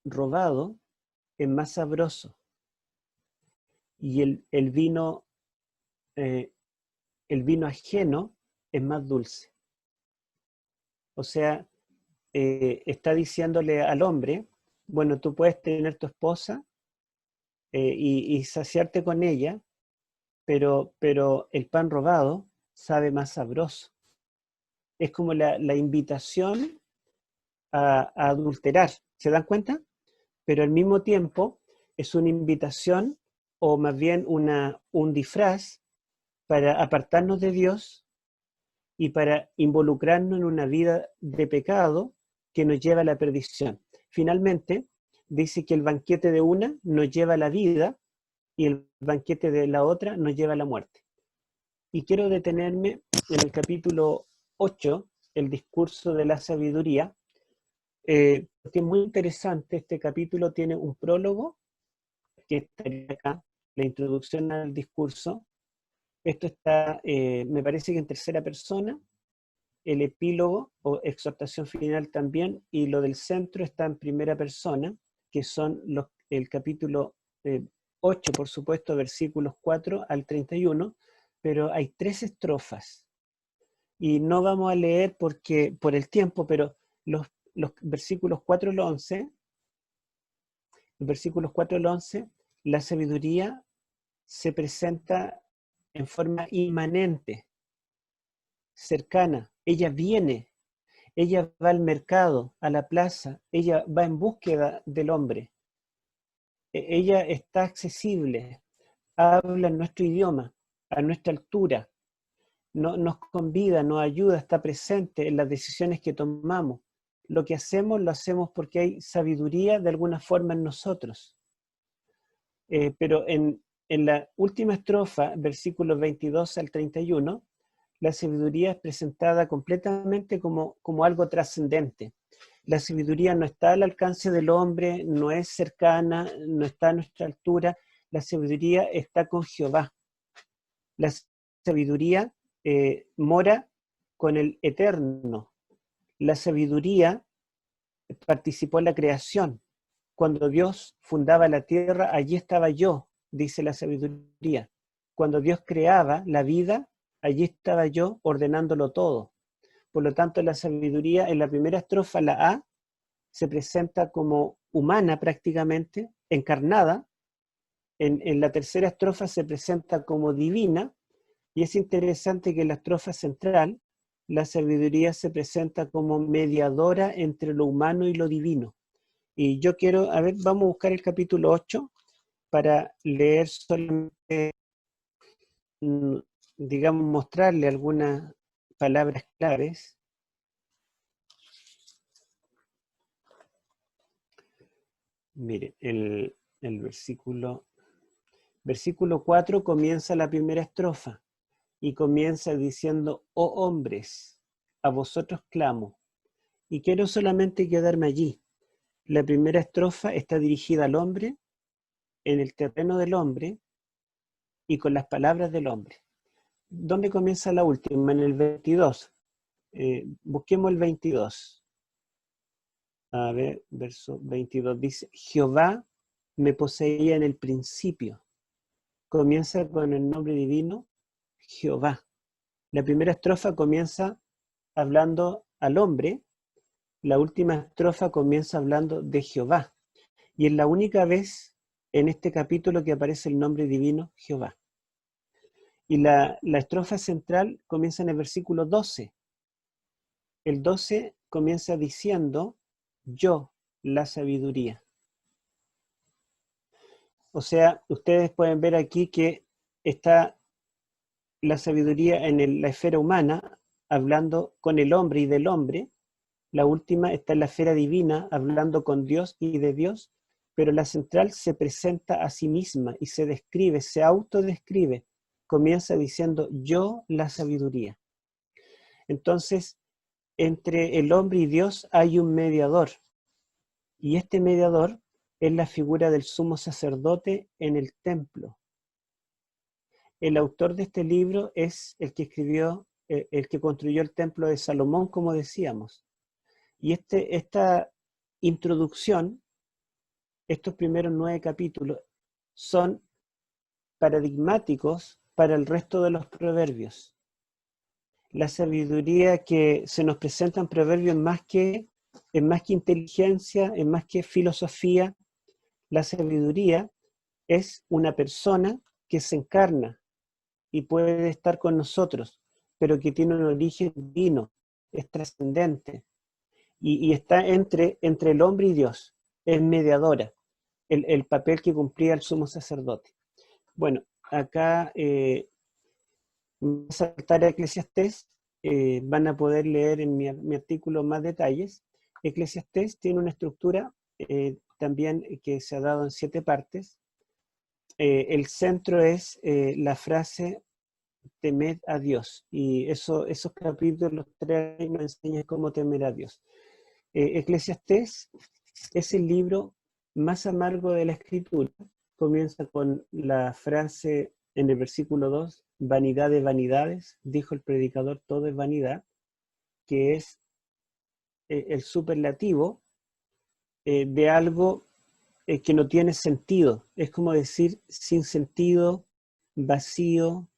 robado es más sabroso y el vino ajeno es más dulce. O sea, está diciéndole al hombre: bueno, tú puedes tener tu esposa y saciarte con ella, pero el pan robado sabe más sabroso. Es como la invitación a adulterar, ¿se dan cuenta? Pero al mismo tiempo es una invitación, o más bien un disfraz para apartarnos de Dios y para involucrarnos en una vida de pecado que nos lleva a la perdición. Finalmente, dice que el banquete de una nos lleva a la vida y el banquete de la otra nos lleva a la muerte. Y quiero detenerme en el capítulo 8, el discurso de la sabiduría, porque es muy interesante. Este capítulo tiene un prólogo, que estaría acá, la introducción al discurso. Esto está, me parece que en tercera persona, el epílogo o exhortación final también, y lo del centro está en primera persona, que son el capítulo 8, por supuesto, versículos 4 al 31, pero hay 3 estrofas. Y no vamos a leer por el tiempo, pero los versículos 4 al 11, la sabiduría se presenta en forma inmanente, cercana. Ella viene, ella va al mercado, a la plaza, ella va en búsqueda del hombre. Ella está accesible, habla en nuestro idioma, a nuestra altura, nos convida, nos ayuda, está presente en las decisiones que tomamos. Lo que hacemos, lo hacemos porque hay sabiduría de alguna forma en nosotros. Pero en la última estrofa, versículos 22 al 31, la sabiduría es presentada completamente como algo trascendente. La sabiduría no está al alcance del hombre, no es cercana, no está a nuestra altura. La sabiduría está con Jehová. La sabiduría mora con el Eterno. La sabiduría participó en la creación. Cuando Dios fundaba la tierra, allí estaba yo, dice la sabiduría. Cuando Dios creaba la vida, allí estaba yo ordenándolo todo. Por lo tanto, la sabiduría, en la primera estrofa, la A, se presenta como humana prácticamente, encarnada. En la tercera estrofa se presenta como divina, y es interesante que en la estrofa central, la sabiduría se presenta como mediadora entre lo humano y lo divino. Y yo quiero, vamos a buscar el capítulo 8 para leer solamente, digamos, mostrarle algunas palabras claves. Mire, el versículo 4 comienza la primera estrofa y comienza diciendo: oh hombres, a vosotros clamo. Y quiero solamente quedarme allí. La primera estrofa está dirigida al hombre, en el terreno del hombre y con las palabras del hombre. ¿Dónde comienza la última? En el 22. Busquemos el 22. A ver, verso 22 dice: Jehová me poseía en el principio. Comienza con el nombre divino, Jehová. La primera estrofa comienza hablando al hombre, la última estrofa comienza hablando de Jehová. Y es la única vez en este capítulo que aparece el nombre divino, Jehová. Y la estrofa central comienza en el versículo 12. El 12 comienza diciendo: yo, la sabiduría. O sea, ustedes pueden ver aquí que está la sabiduría en la esfera humana, hablando con el hombre y del hombre. La última está en la esfera divina, hablando con Dios y de Dios, pero la central se presenta a sí misma y se describe, se autodescribe. Comienza diciendo: yo, la sabiduría. Entonces, entre el hombre y Dios hay un mediador, y este mediador es la figura del sumo sacerdote en el templo. El autor de este libro es el que escribió, el que construyó el templo de Salomón, como decíamos. Y esta introducción, estos primeros 9 capítulos, son paradigmáticos para el resto de los proverbios. La sabiduría que se nos presenta en proverbios es más que inteligencia, es más que filosofía. La sabiduría es una persona que se encarna y puede estar con nosotros, pero que tiene un origen divino, es trascendente, y está entre el hombre y Dios, es mediadora, el papel que cumplía el sumo sacerdote. Bueno, acá voy a saltar a Eclesiastés, van a poder leer en mi artículo más detalles. Eclesiastés tiene una estructura también que se ha dado en 7 partes. El centro es la frase temed a Dios, y esos capítulos 3 nos enseñan cómo temer a Dios. Eclesiastés es el libro más amargo de la Escritura. Comienza con la frase en el versículo 2, vanidad de vanidades, dijo el predicador, todo es vanidad, que es el superlativo de algo que no tiene sentido. Es como decir sin sentido, vacío.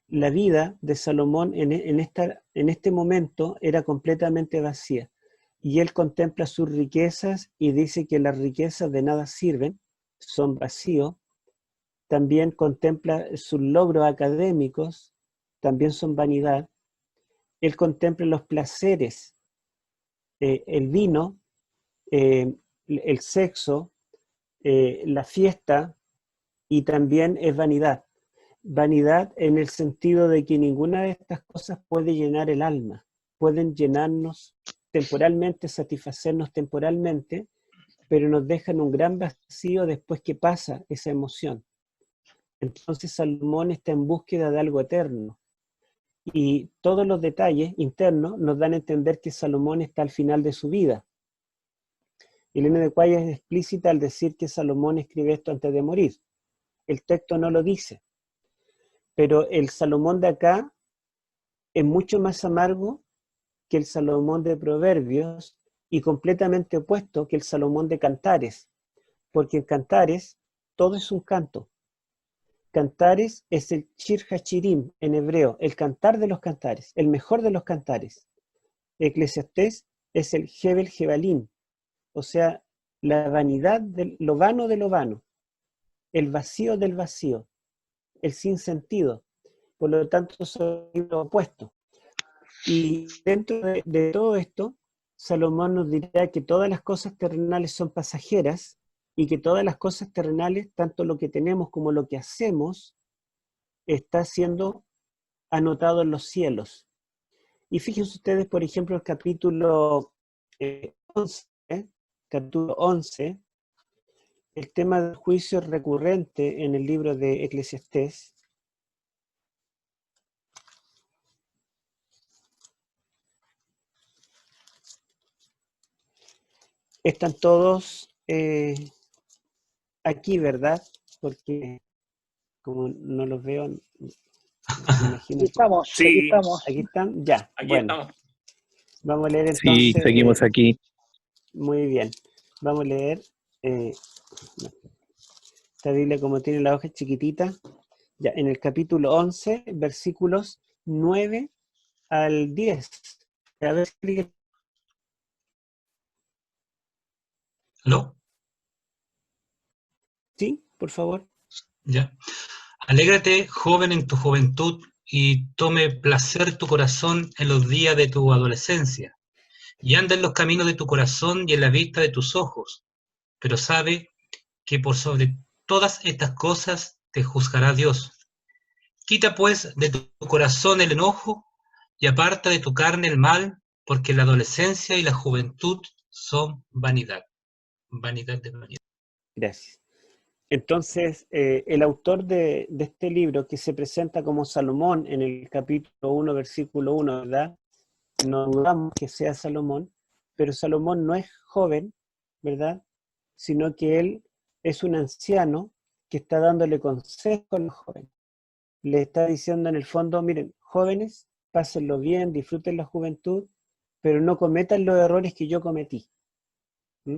La vida de Salomón en este momento era completamente vacía. Y él contempla sus riquezas y dice que las riquezas de nada sirven, son vacíos. También contempla sus logros académicos, también son vanidad. Él contempla los placeres, el vino, el sexo, la fiesta, y también es vanidad. Vanidad en el sentido de que ninguna de estas cosas puede llenar el alma. Pueden llenarnos temporalmente, satisfacernos temporalmente, pero nos dejan un gran vacío después que pasa esa emoción. Entonces Salomón está en búsqueda de algo eterno. Y todos los detalles internos nos dan a entender que Salomón está al final de su vida. Elena de Cuaya es explícita al decir que Salomón escribe esto antes de morir. El texto no lo dice. Pero el Salomón de acá es mucho más amargo que el Salomón de Proverbios y completamente opuesto que el Salomón de Cantares, porque en Cantares todo es un canto. Cantares es el Shir HaShirim en hebreo, el cantar de los cantares, el mejor de los cantares. Eclesiastés es el Hebel Hebalim, o sea, la vanidad de lo vano, el vacío del vacío, el sinsentido. Por lo tanto, son lo opuesto. Y dentro de todo esto, Salomón nos dirá que todas las cosas terrenales son pasajeras y que todas las cosas terrenales, tanto lo que tenemos como lo que hacemos, está siendo anotado en los cielos. Y fíjense ustedes, por ejemplo, el capítulo 11, capítulo 11, el tema del juicio es recurrente en el libro de Eclesiastés. Están todos aquí, ¿verdad? Porque como no los veo, me imagino. Aquí estamos, Sí. aquí estamos. ¿Aquí están? Ya, Aquí bueno. estamos. Vamos a leer Sí, entonces. seguimos aquí. Muy bien. Vamos a leer esta Biblia como tiene la hoja chiquitita. Ya, en el capítulo 11, versículos 9 al 10. A ver, explique. ¿Aló? Sí, por favor. Ya. Alégrate, joven, en tu juventud, y tome placer tu corazón en los días de tu adolescencia, y anda en los caminos de tu corazón y en la vista de tus ojos, pero sabe que por sobre todas estas cosas te juzgará Dios. Quita pues de tu corazón el enojo y aparta de tu carne el mal, porque la adolescencia y la juventud son vanidad. Vanidad de vanidad. Gracias. Entonces, el autor de este libro, que se presenta como Salomón en el capítulo 1, versículo 1, ¿verdad? No dudamos que sea Salomón, pero Salomón no es joven, ¿verdad? Sino que él es un anciano que está dándole consejo a los jóvenes. Le está diciendo en el fondo, miren, jóvenes, pásenlo bien, disfruten la juventud, pero no cometan los errores que yo cometí. ¿Mm?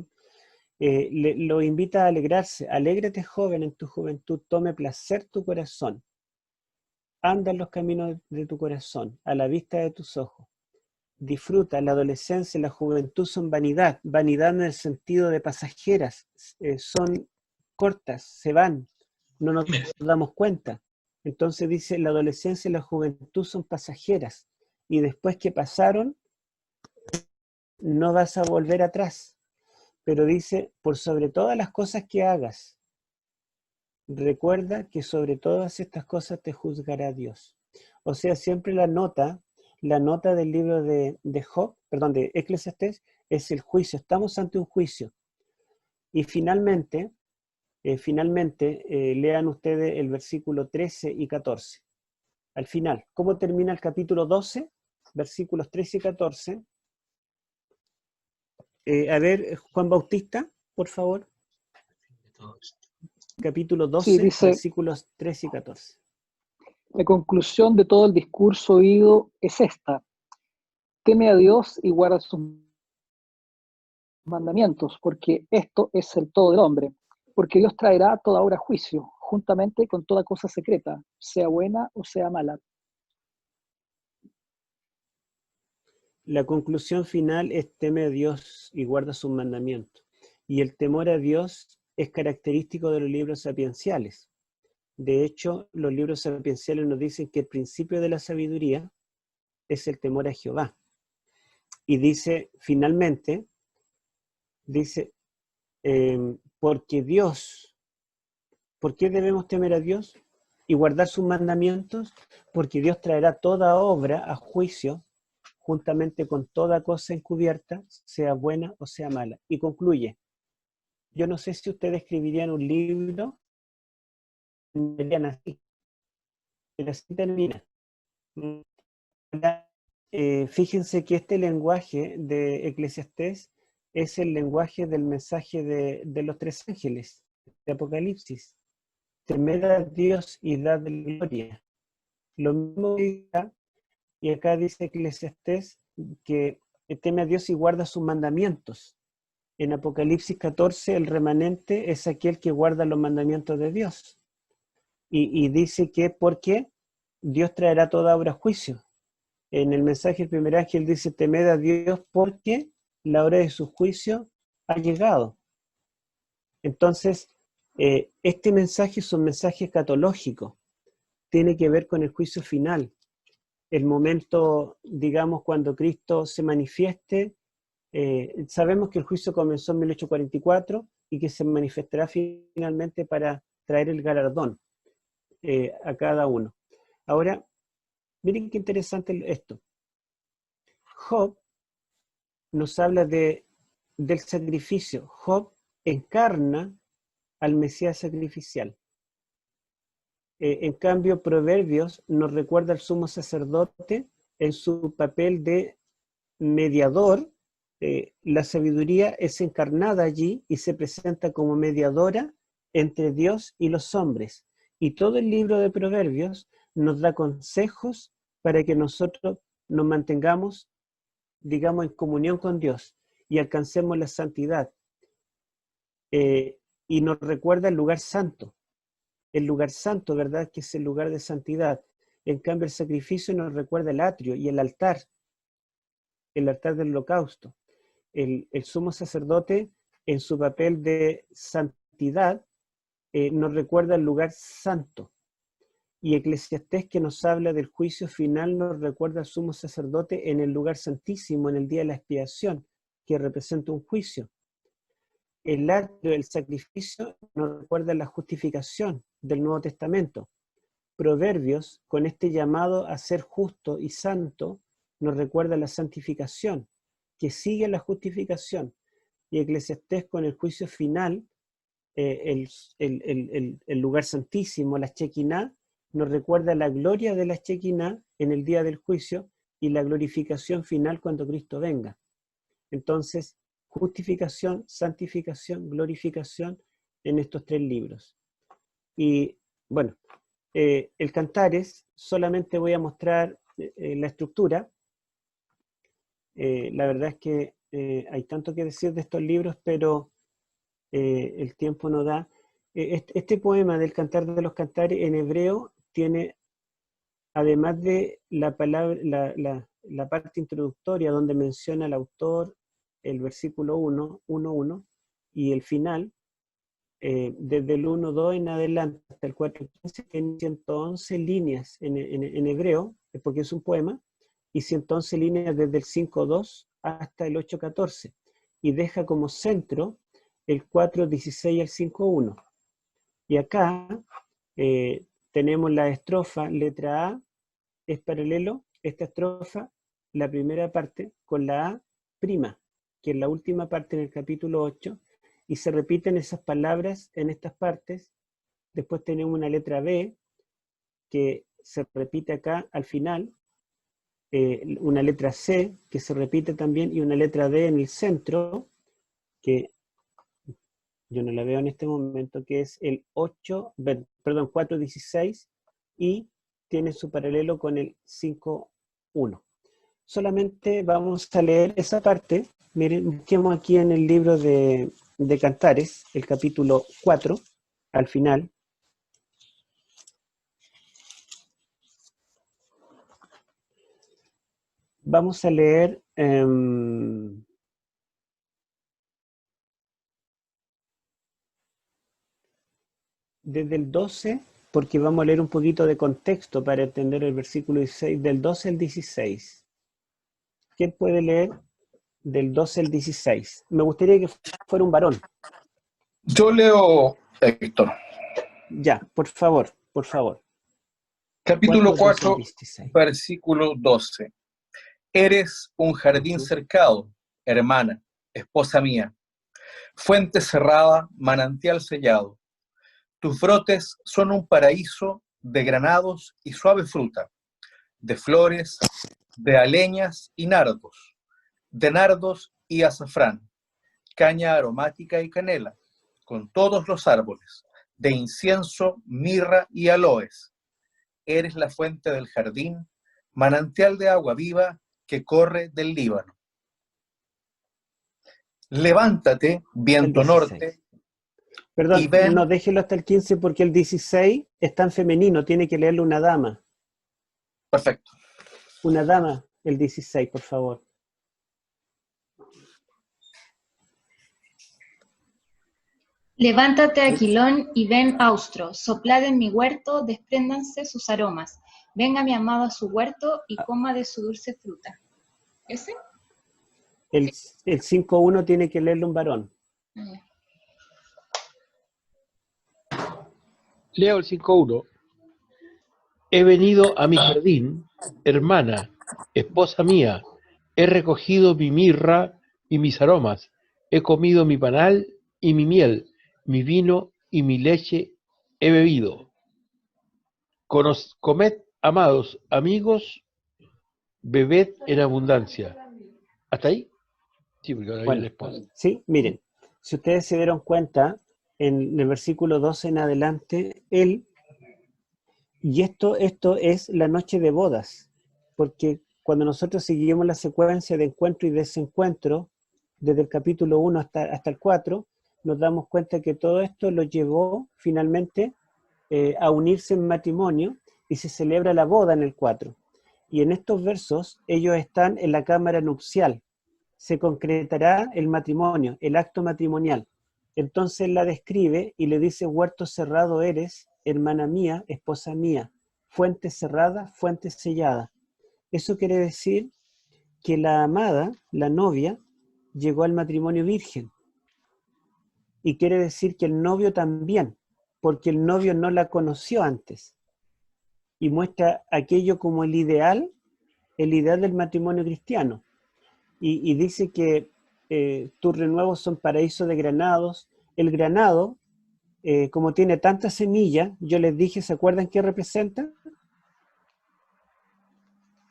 Lo invita a alegrarse. Alégrate, joven, en tu juventud, tome placer tu corazón. Anda en los caminos de tu corazón, a la vista de tus ojos. Disfruta. La adolescencia y la juventud son vanidad. Vanidad en el sentido de pasajeras. Son cortas, se van, no nos damos cuenta. Entonces dice, la adolescencia y la juventud son pasajeras. Y después que pasaron, no vas a volver atrás. Pero dice, por sobre todas las cosas que hagas, recuerda que sobre todas estas cosas te juzgará Dios. O sea, siempre la nota del libro de Job, perdón, de Eclesiastés, es el juicio. Estamos ante un juicio. Y finalmente, lean ustedes el versículo 13 y 14. Al final, ¿cómo termina el capítulo 12? Versículos 13 y 14. A ver, Juan Bautista, por favor. Capítulo 12, Sí, dice, versículos 13 y 14. la conclusión de todo el discurso oído es esta: teme a Dios y guarda sus mandamientos, porque esto es el todo del hombre. Porque Dios traerá a toda obra a juicio, juntamente con toda cosa secreta, sea buena o sea mala. La conclusión final es teme a Dios y guarda sus mandamientos. Y el temor a Dios es característico de los libros sapienciales. De hecho, los libros sapienciales nos dicen que el principio de la sabiduría es el temor a Jehová. Y dice, finalmente, dice, porque Dios, ¿por qué debemos temer a Dios y guardar sus mandamientos? Porque Dios traerá toda obra a juicio, juntamente con toda cosa encubierta, sea buena o sea mala. Y concluye, yo no sé si ustedes escribirían un libro, dirían así, pero así termina. Fíjense que este lenguaje de Eclesiastés es el lenguaje del mensaje de los tres ángeles de Apocalipsis. Temed a Dios y dadle gloria. Lo mismo que y acá dice Eclesiastés que teme a Dios y guarda sus mandamientos. En Apocalipsis 14 el remanente es aquel que guarda los mandamientos de Dios. Y dice que porque Dios traerá toda obra a juicio. En el mensaje del primer ángel dice, temed a Dios porque la hora de su juicio ha llegado. Entonces, este mensaje es un mensaje escatológico. Tiene que ver con el juicio final. El momento, digamos, cuando Cristo se manifieste. Sabemos que el juicio comenzó en 1844 y que se manifestará finalmente para traer el galardón a cada uno. Ahora, Miren qué interesante esto. Job nos habla del sacrificio. Job encarna al Mesías sacrificial. En cambio, Proverbios nos recuerda al sumo sacerdote en su papel de mediador. La sabiduría es encarnada allí y se presenta como mediadora entre Dios y los hombres. Y todo el libro de Proverbios nos da consejos para que nosotros nos mantengamos, digamos, en comunión con Dios y alcancemos la santidad. Y nos recuerda el lugar santo. El lugar santo, ¿verdad? Que es el lugar de santidad. En cambio, el sacrificio nos recuerda el atrio y el altar del holocausto. El sumo sacerdote, en su papel de santidad, nos recuerda el lugar santo. Y Eclesiastés, que nos habla del juicio final, nos recuerda al sumo sacerdote en el lugar santísimo, en el día de la expiación, que representa un juicio. El atrio, el sacrificio, nos recuerda la justificación del Nuevo Testamento. Proverbios, con este llamado a ser justo y santo, nos recuerda la santificación, que sigue la justificación. Y Eclesiastés, con el juicio final, el lugar santísimo, la Shekinah, nos recuerda la gloria de la Shekinah en el día del juicio y la glorificación final cuando Cristo venga. Entonces, justificación, santificación, glorificación en estos 3 libros. Y bueno, el Cantares, solamente voy a mostrar la estructura. La verdad es que hay tanto que decir de estos libros, pero el tiempo no da. Este poema del Cantar de los Cantares en hebreo tiene, además de la palabra, la parte introductoria donde menciona el autor, el versículo 1:1 y el final, desde el 1:2 en adelante hasta el 4:15, tiene 111 líneas en hebreo, porque es un poema, y 111 líneas desde el 5:2 hasta el 8:14, y deja como centro el 4:16 y el 5:1. Y acá tenemos la estrofa, letra A, es paralelo, esta estrofa, la primera parte, con la A prima, que es la última parte en el capítulo 8, y se repiten esas palabras en estas partes. Después tenemos una letra B, que se repite acá al final, una letra C, que se repite también, y una letra D en el centro, que yo no la veo en este momento, que es el 4:16, y tiene su paralelo con el 5:1. Solamente vamos a leer esa parte. Miren, busquemos aquí en el libro de Cantares, el capítulo 4, al final. Vamos a leer desde el 12, porque vamos a leer un poquito de contexto para entender el versículo 16, del 12 al 16. ¿Quién puede leer del 12 al 16? Me gustaría que fuera un varón. Yo leo, Héctor. Ya, por favor, por favor. Capítulo 4, 4, versículo 12. Eres un jardín cercado, hermana, esposa mía, fuente cerrada, manantial sellado. Tus brotes son un paraíso de granados y suave fruta, de flores, de aleñas y nardos, de nardos y azafrán, caña aromática y canela, con todos los árboles, de incienso, mirra y aloes. Eres la fuente del jardín, manantial de agua viva que corre del Líbano. Levántate, viento norte. Perdón, y ven... no, déjelo hasta el 15 porque el 16 está en femenino, tiene que leerlo una dama. Perfecto. Una dama, el 16, por favor. Levántate, Aquilón, y ven, Austro, soplad en mi huerto, despréndanse sus aromas. Venga mi amado a su huerto y coma de su dulce fruta. ¿Ese? El 5:1 tiene que leerlo un varón. Leo el 5:1. He venido a mi jardín hermana, esposa mía, he recogido mi mirra y mis aromas, he comido mi panal y mi miel, mi vino y mi leche he bebido. Comed, amados amigos, bebed en abundancia. ¿Hasta ahí? Sí, porque ahora viene la Bueno, esposa. sí, miren, si ustedes se dieron cuenta, en el versículo 12 en adelante, y esto es la noche de bodas, porque cuando nosotros seguimos la secuencia de encuentro y desencuentro, desde el capítulo 1 hasta el 4, nos damos cuenta que todo esto lo llevó finalmente a unirse en matrimonio y se celebra la boda en el 4. Y en estos versos ellos están en la cámara nupcial. Se concretará el matrimonio, el acto matrimonial. Entonces la describe y le dice: huerto cerrado eres, hermana mía, esposa mía, fuente cerrada, fuente sellada. Eso quiere decir que la amada, la novia, llegó al matrimonio virgen. Y quiere decir que el novio también, porque el novio no la conoció antes. Y muestra aquello como el ideal del matrimonio cristiano. Y dice que tus renuevos son paraísos de granados. El granado, como tiene tanta semilla, yo les dije, ¿se acuerdan qué representa?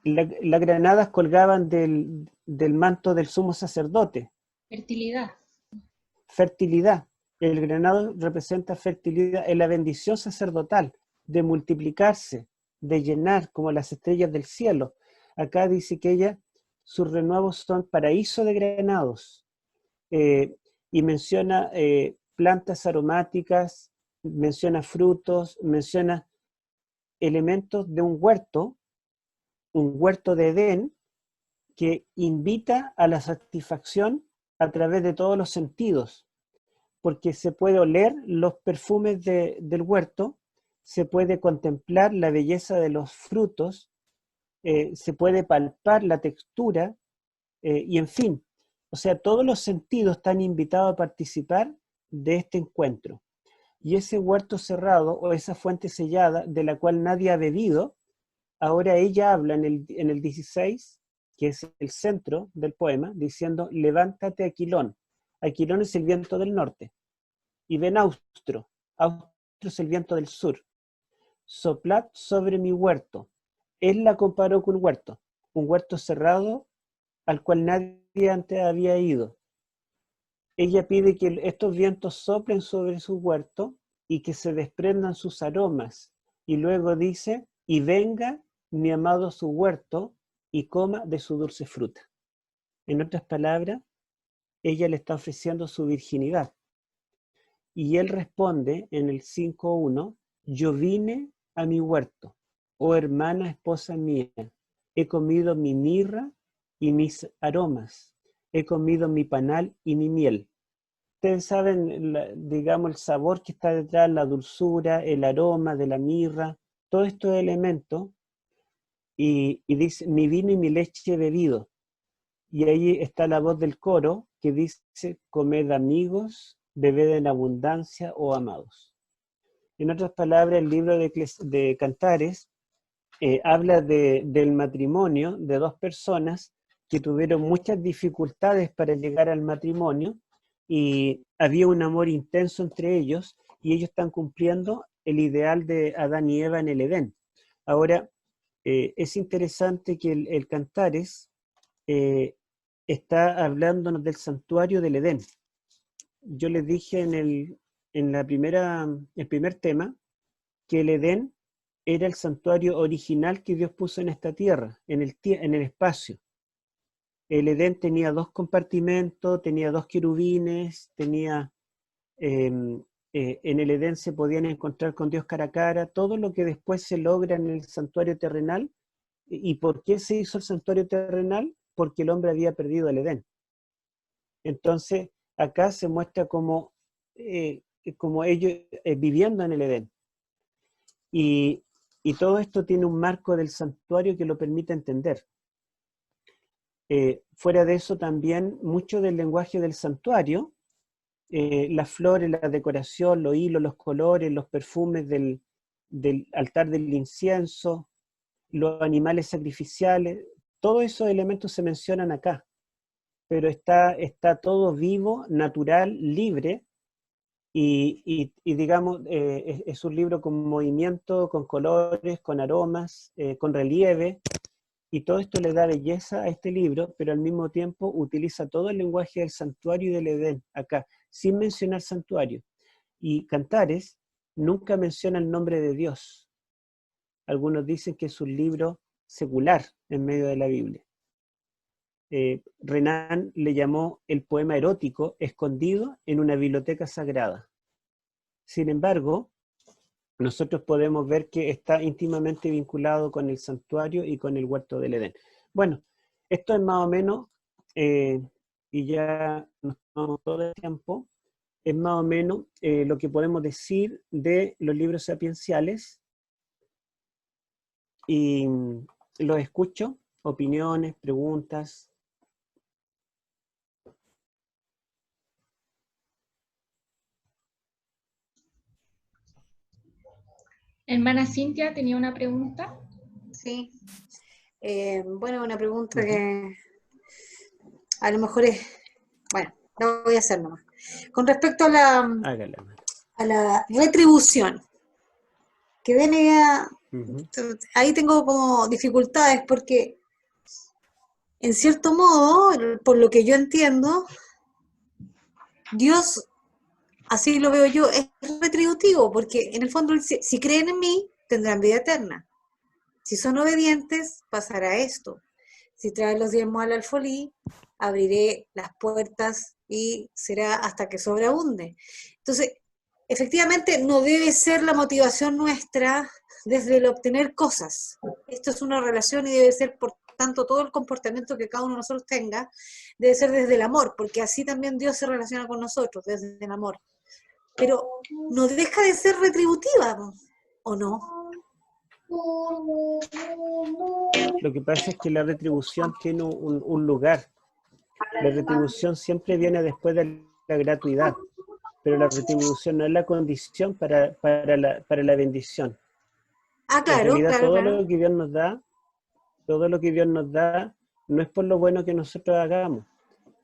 Las granadas colgaban del manto del sumo sacerdote. Fertilidad. Fertilidad. El granado representa fertilidad, es la bendición sacerdotal de multiplicarse, de llenar como las estrellas del cielo. Acá dice que sus renuevos son paraíso de granados. Y menciona plantas aromáticas, menciona frutos, menciona elementos de un huerto de Edén, que invita a la satisfacción a través de todos los sentidos, porque se puede oler los perfumes del huerto, se puede contemplar la belleza de los frutos, se puede palpar la textura, y en fin, o sea, todos los sentidos están invitados a participar de este encuentro. Y ese huerto cerrado o esa fuente sellada de la cual nadie ha bebido, ahora ella habla en el 16, que es el centro del poema, diciendo: levántate, Aquilón. Aquilón es el viento del norte. Y ven Austro. Austro es el viento del sur. Soplad sobre mi huerto. Él la comparó con un huerto cerrado al cual nadie antes había ido. Ella pide que estos vientos soplen sobre su huerto y que se desprendan sus aromas. Y luego dice: y venga mi amado a su huerto y coma de su dulce fruta. En otras palabras, ella le está ofreciendo su virginidad. Y él responde en el 5.1: yo vine a mi huerto, oh hermana, esposa mía, he comido mi mirra y mis aromas, he comido mi panal y mi miel. Ustedes saben, digamos, el sabor que está detrás, la dulzura, el aroma de la mirra, todos estos elementos, y dice: mi vino y mi leche he bebido. Y ahí está la voz del coro que dice: comed, amigos, bebed en abundancia, oh amados. En otras palabras, el libro de Cantares habla del matrimonio de dos personas que tuvieron muchas dificultades para llegar al matrimonio, y había un amor intenso entre ellos, y ellos están cumpliendo el ideal de Adán y Eva en el Edén. Ahora, es interesante que el Cantares está hablándonos del santuario del Edén. Yo les dije en el primer tema que el Edén era el santuario original que Dios puso en esta tierra, en el espacio. El Edén tenía 2 compartimentos, tenía 2 querubines, en el Edén se podían encontrar con Dios cara a cara, todo lo que después se logra en el santuario terrenal. ¿Y por qué se hizo el santuario terrenal? Porque el hombre había perdido el Edén. Entonces, acá se muestra como ellos viviendo en el Edén. Y todo esto tiene un marco del santuario que lo permite entender. Fuera de eso también, mucho del lenguaje del santuario, las flores, la decoración, los hilos, los colores, los perfumes del altar del incienso, los animales sacrificiales, todos esos elementos se mencionan acá, pero está todo vivo, natural, libre, y digamos, es un libro con movimiento, con colores, con aromas, con relieve, y todo esto le da belleza a este libro, pero al mismo tiempo utiliza todo el lenguaje del santuario y del Edén acá, sin mencionar santuario. Y Cantares nunca menciona el nombre de Dios. Algunos dicen que es un libro secular en medio de la Biblia. Renan le llamó el poema erótico escondido en una biblioteca sagrada. Sin embargo, nosotros podemos ver que está íntimamente vinculado con el santuario y con el huerto del Edén. Bueno, esto es más o menos, y ya nos tomamos todo el tiempo, es más o menos lo que podemos decir de los libros sapienciales. Y los escucho, opiniones, preguntas. Hermana Cintia tenía una pregunta. Sí. Bueno, una pregunta Ujú. que a lo mejor es, bueno, la voy a hacer nomás. Con respecto Hágala. a la retribución, que viene ya, Ujú. ahí tengo como dificultades porque, en cierto modo, por lo que yo entiendo, Dios, así lo veo yo, es retributivo, porque en el fondo, Él dice, si creen en mí, tendrán vida eterna. Si son obedientes, pasará esto. Si traen los diezmos al alfolí, abriré las puertas y será hasta que sobreabunde. Entonces, efectivamente, no debe ser la motivación nuestra desde el obtener cosas. Esto es una relación y debe ser, por tanto, todo el comportamiento que cada uno de nosotros tenga, debe ser desde el amor, porque así también Dios se relaciona con nosotros, desde el amor. Pero no deja de ser retributiva, ¿o no? Lo que pasa es que la retribución tiene un lugar. La retribución siempre viene después de la gratuidad, pero la retribución no es la condición para la bendición. Ah, En claro, realidad claro, todo claro. lo que Dios nos da, todo lo que Dios nos da, no es por lo bueno que nosotros hagamos.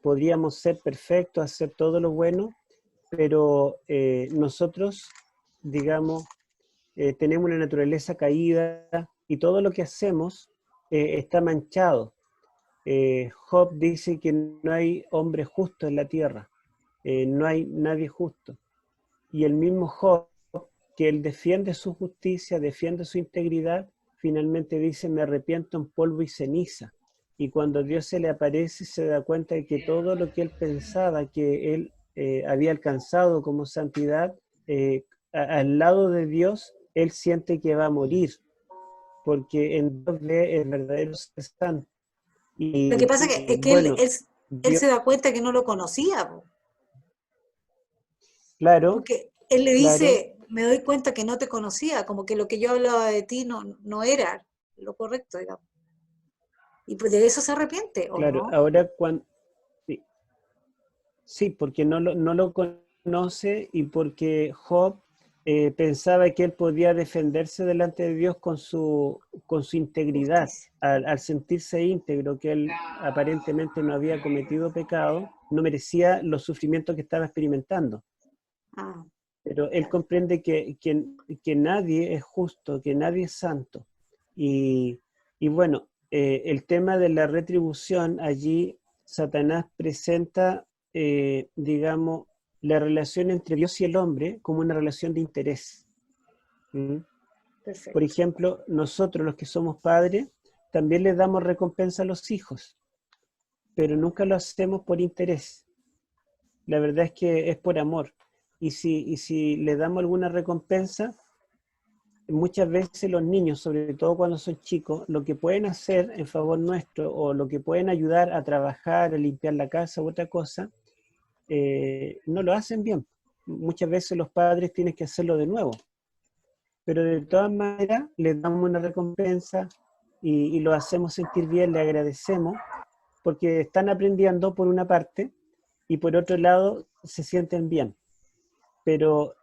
Podríamos ser perfectos, hacer todo lo bueno, pero nosotros, digamos, tenemos una naturaleza caída y todo lo que hacemos está manchado. Job dice que no hay hombre justo en la tierra, no hay nadie justo. Y el mismo Job, que él defiende su justicia, defiende su integridad, finalmente dice, me arrepiento en polvo y ceniza. Y cuando Dios se le aparece, se da cuenta de que todo lo que él pensaba que él había alcanzado como santidad, al lado de Dios, él siente que va a morir, porque en Dios ve el verdadero ser santo. Lo que pasa es que Bueno, él Dios, se da cuenta que no lo conocía, po, claro, porque él le claro, dice, me doy cuenta que no te conocía, como que lo que yo hablaba de ti no era lo correcto, digamos. Y pues de eso se arrepiente, ¿o claro. no? Ahora, cuando, sí, sí, porque no lo conoce y porque Job pensaba que él podía defenderse delante de Dios con su integridad. Justicia. Al sentirse íntegro, que él aparentemente no había cometido pecado, no merecía los sufrimientos que estaba experimentando. Ah, Pero él claro. comprende que nadie es justo, que nadie es santo. Y bueno, el tema de la retribución, allí Satanás presenta, digamos, la relación entre Dios y el hombre como una relación de interés. ¿Mm? Por Perfecto. ejemplo, nosotros los que somos padres, también les damos recompensa a los hijos, pero nunca lo hacemos por interés. La verdad es que es por amor. Y si le damos alguna recompensa, muchas veces los niños, sobre todo cuando son chicos, lo que pueden hacer en favor nuestro o lo que pueden ayudar a trabajar, a limpiar la casa u otra cosa, no lo hacen bien. Muchas veces los padres tienen que hacerlo de nuevo. Pero de todas maneras les damos una recompensa y lo hacemos sentir bien, le agradecemos, porque están aprendiendo por una parte y por otro lado se sienten bien. Pero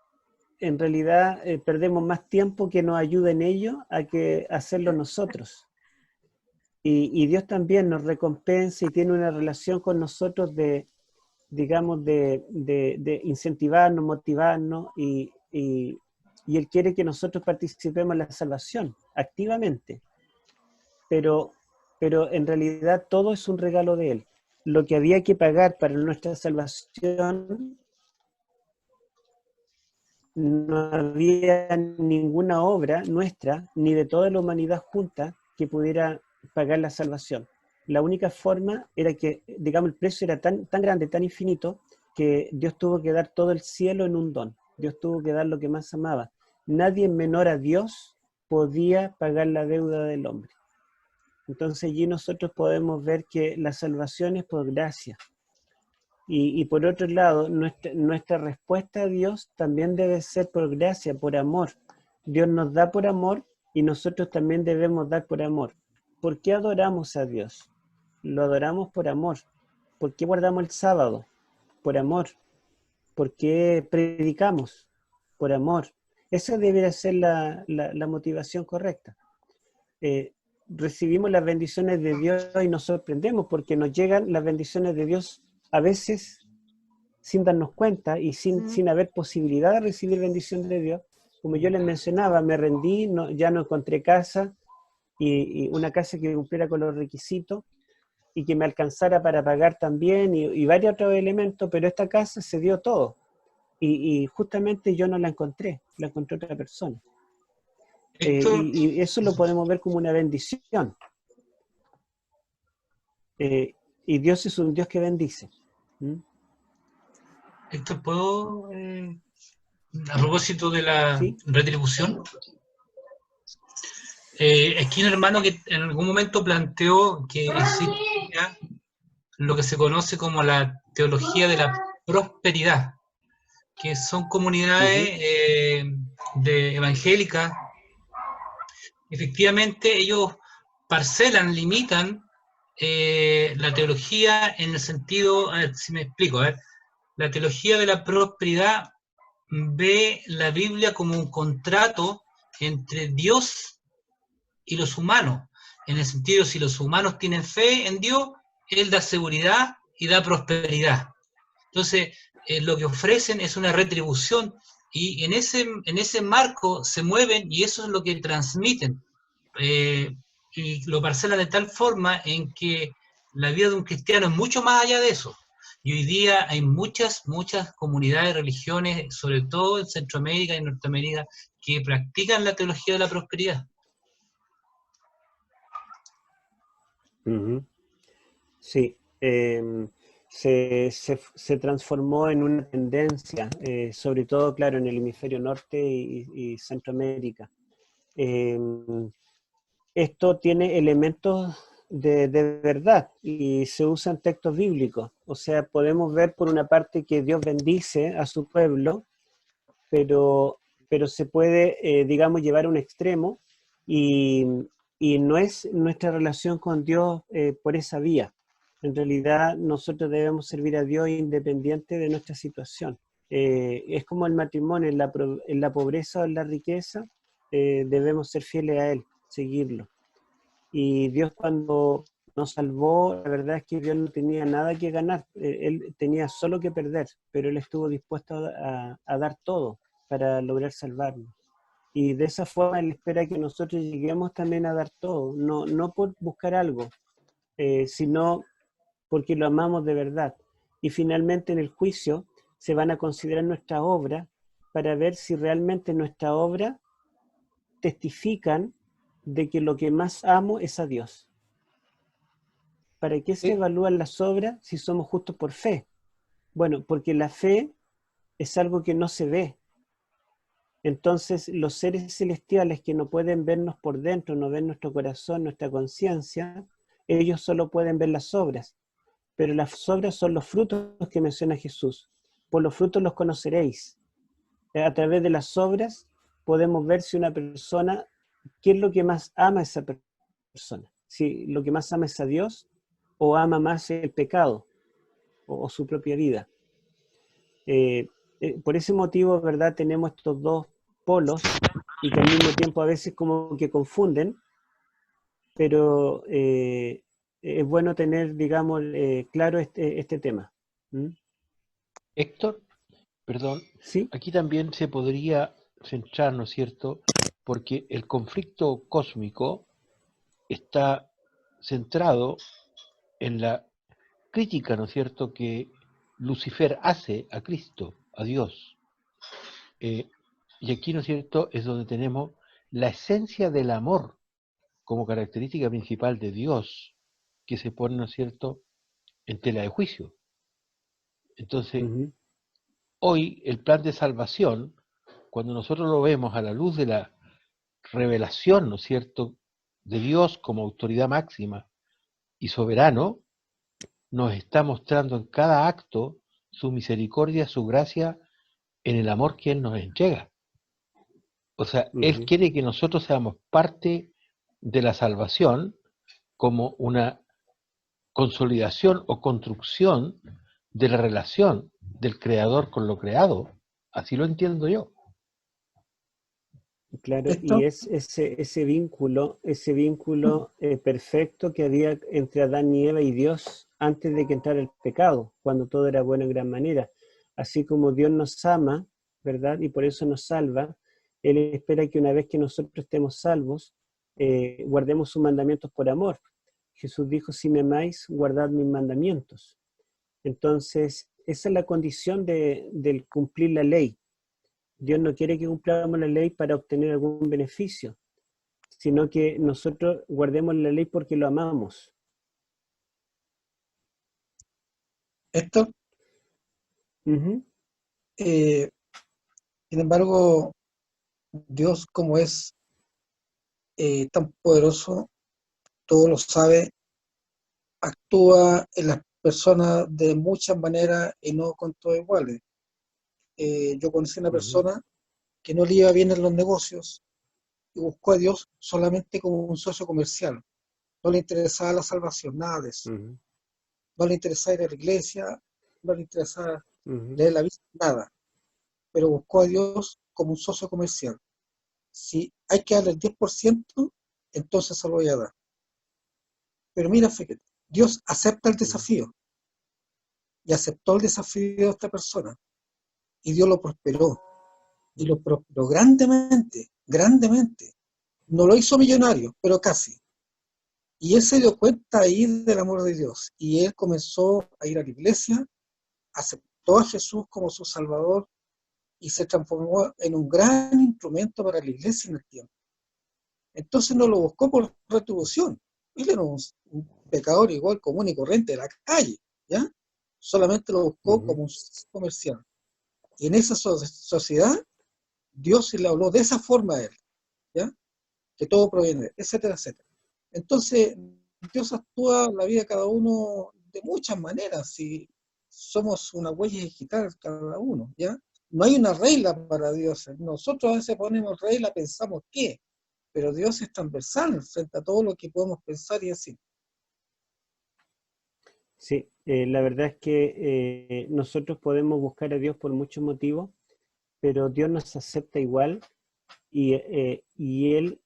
en realidad perdemos más tiempo que nos ayude en ello a que hacerlo nosotros. Y Dios también nos recompensa y tiene una relación con nosotros de, digamos, de incentivarnos, motivarnos, y Él quiere que nosotros participemos en la salvación activamente. Pero en realidad todo es un regalo de Él. Lo que había que pagar para nuestra salvación, no había ninguna obra nuestra, ni de toda la humanidad junta, que pudiera pagar la salvación. La única forma era que, digamos, el precio era tan grande, tan infinito, que Dios tuvo que dar todo el cielo en un don. Dios tuvo que dar lo que más amaba. Nadie menor a Dios podía pagar la deuda del hombre. Entonces allí nosotros podemos ver que la salvación es por gracia. Y por otro lado, nuestra respuesta a Dios también debe ser por gracia, por amor. Dios nos da por amor y nosotros también debemos dar por amor. ¿Por qué adoramos a Dios? Lo adoramos por amor. ¿Por qué guardamos el sábado? Por amor. ¿Por qué predicamos? Por amor. Esa debería ser la motivación correcta. Recibimos las bendiciones de Dios y nos sorprendemos porque nos llegan las bendiciones de Dios a veces sin darnos cuenta y sin haber posibilidad de recibir bendiciones de Dios. Como yo les mencionaba, me rendí, ya no encontré casa, y una casa que cumpliera con los requisitos y que me alcanzara para pagar también, y varios otros elementos, pero esta casa se dio todo. Y justamente yo no la encontré otra persona. Y eso lo podemos ver como una bendición. Y Dios es un Dios que bendice. Héctor, ¿puedo, a propósito de la ¿Sí? retribución? Aquí un hermano que en algún momento planteó que existe lo que se conoce como la teología de la prosperidad, que son comunidades evangélicas. Efectivamente, ellos parcelan, limitan la teología en el sentido, a ver si me explico, la teología de la prosperidad ve la Biblia como un contrato entre Dios y los humanos, en el sentido, si los humanos tienen fe en Dios, Él da seguridad y da prosperidad. Entonces, lo que ofrecen es una retribución, y en ese marco se mueven, y eso es lo que transmiten, y lo parcelan de tal forma en que la vida de un cristiano es mucho más allá de eso. Y hoy día hay muchas comunidades, religiones, sobre todo en Centroamérica y Norteamérica, que practican la teología de la prosperidad. Sí, se transformó en una tendencia, sobre todo, claro, en el hemisferio norte y Centroamérica. Esto tiene elementos de verdad y se usan textos bíblicos. O sea, podemos ver por una parte que Dios bendice a su pueblo, pero se puede, digamos, llevar a un extremo, y no es nuestra relación con Dios por esa vía. En realidad nosotros debemos servir a Dios independiente de nuestra situación. Es como el matrimonio, en la pobreza o en la riqueza, debemos ser fieles a Él, seguirlo. Y Dios, cuando nos salvó, la verdad es que Dios no tenía nada que ganar, Él tenía solo que perder, pero Él estuvo dispuesto a dar todo para lograr salvarnos. Y de esa forma Él espera que nosotros lleguemos también a dar todo, no por buscar algo, sino porque lo amamos de verdad. Y finalmente en el juicio se van a considerar nuestra obra para ver si realmente nuestra obra testifican de que lo que más amo es a Dios. ¿Para qué se evalúan las obras si somos justos por fe? Bueno, porque la fe es algo que no se ve. Entonces, los seres celestiales que no pueden vernos por dentro, no ven nuestro corazón, nuestra conciencia, ellos solo pueden ver las obras. Pero las obras son los frutos que menciona Jesús. Por los frutos los conoceréis. A través de las obras podemos ver si una persona, qué es lo que más ama a esa persona. Si lo que más ama es a Dios, o ama más el pecado o su propia vida. por ese motivo, ¿verdad? Tenemos estos dos polos y que al mismo tiempo a veces como que confunden, pero es bueno tener, digamos, claro este tema. ¿Mm? Héctor, perdón, ¿Sí? aquí también se podría centrar, ¿no es cierto? Porque el conflicto cósmico está centrado en la crítica, ¿no es cierto?, que Lucifer hace a Cristo, a Dios. Y aquí, ¿no es cierto?, es donde tenemos la esencia del amor como característica principal de Dios, que se pone, ¿no es cierto?, en tela de juicio. Entonces, Ujú. hoy el plan de salvación, cuando nosotros lo vemos a la luz de la revelación, ¿no es cierto?, de Dios como autoridad máxima y soberano, nos está mostrando en cada acto su misericordia, su gracia, en el amor que Él nos entrega. O sea, Él Ujú. quiere que nosotros seamos parte de la salvación como una consolidación o construcción de la relación del creador con lo creado. Así lo entiendo yo. Claro, y Esto, es ese vínculo perfecto que había entre Adán y Eva y Dios antes de que entrara el pecado, cuando todo era bueno en gran manera. Así como Dios nos ama, ¿verdad? Y por eso nos salva, Él espera que una vez que nosotros estemos salvos, guardemos sus mandamientos por amor. Jesús dijo, si me amáis, guardad mis mandamientos. Entonces, esa es la condición del cumplir la ley. Dios no quiere que cumplamos la ley para obtener algún beneficio, sino que nosotros guardemos la ley porque lo amamos. esto, Ujú, sin embargo, Dios como es tan poderoso, todo lo sabe, actúa en las personas de muchas maneras y no con todos iguales. Yo conocí una ujú, persona que no le iba bien en los negocios y buscó a Dios solamente como un socio comercial. No le interesaba la salvación, nada de eso. ujú, No le interesaba ir a la iglesia, no le interesaba ujú. leer la Biblia, nada. Pero buscó a Dios como un socio comercial. Si hay que darle el 10%, entonces se lo voy a dar. Pero mira, fíjate, Dios acepta el desafío y aceptó el desafío de esta persona y Dios lo prosperó y lo prosperó grandemente, grandemente. No lo hizo millonario, pero casi. Y él se dio cuenta ahí del amor de Dios y él comenzó a ir a la iglesia, aceptó a Jesús como su Salvador y se transformó en un gran instrumento para la iglesia en el tiempo. Entonces no lo buscó por retribución. Él era un pecador igual, común y corriente de la calle, ¿ya? Solamente lo buscó Ujú. como un comercial. Y en esa sociedad, Dios se le habló de esa forma a él, ¿ya? Que todo proviene de él, etcétera, etcétera. Entonces, Dios actúa en la vida de cada uno de muchas maneras, si somos una huella digital cada uno, ¿ya? No hay una regla para Dios. Nosotros a veces ponemos regla, pensamos qué, pero Dios es transversal frente a todo lo que podemos pensar y decir. Sí, la verdad es que nosotros podemos buscar a Dios por muchos motivos, pero Dios nos acepta igual y Él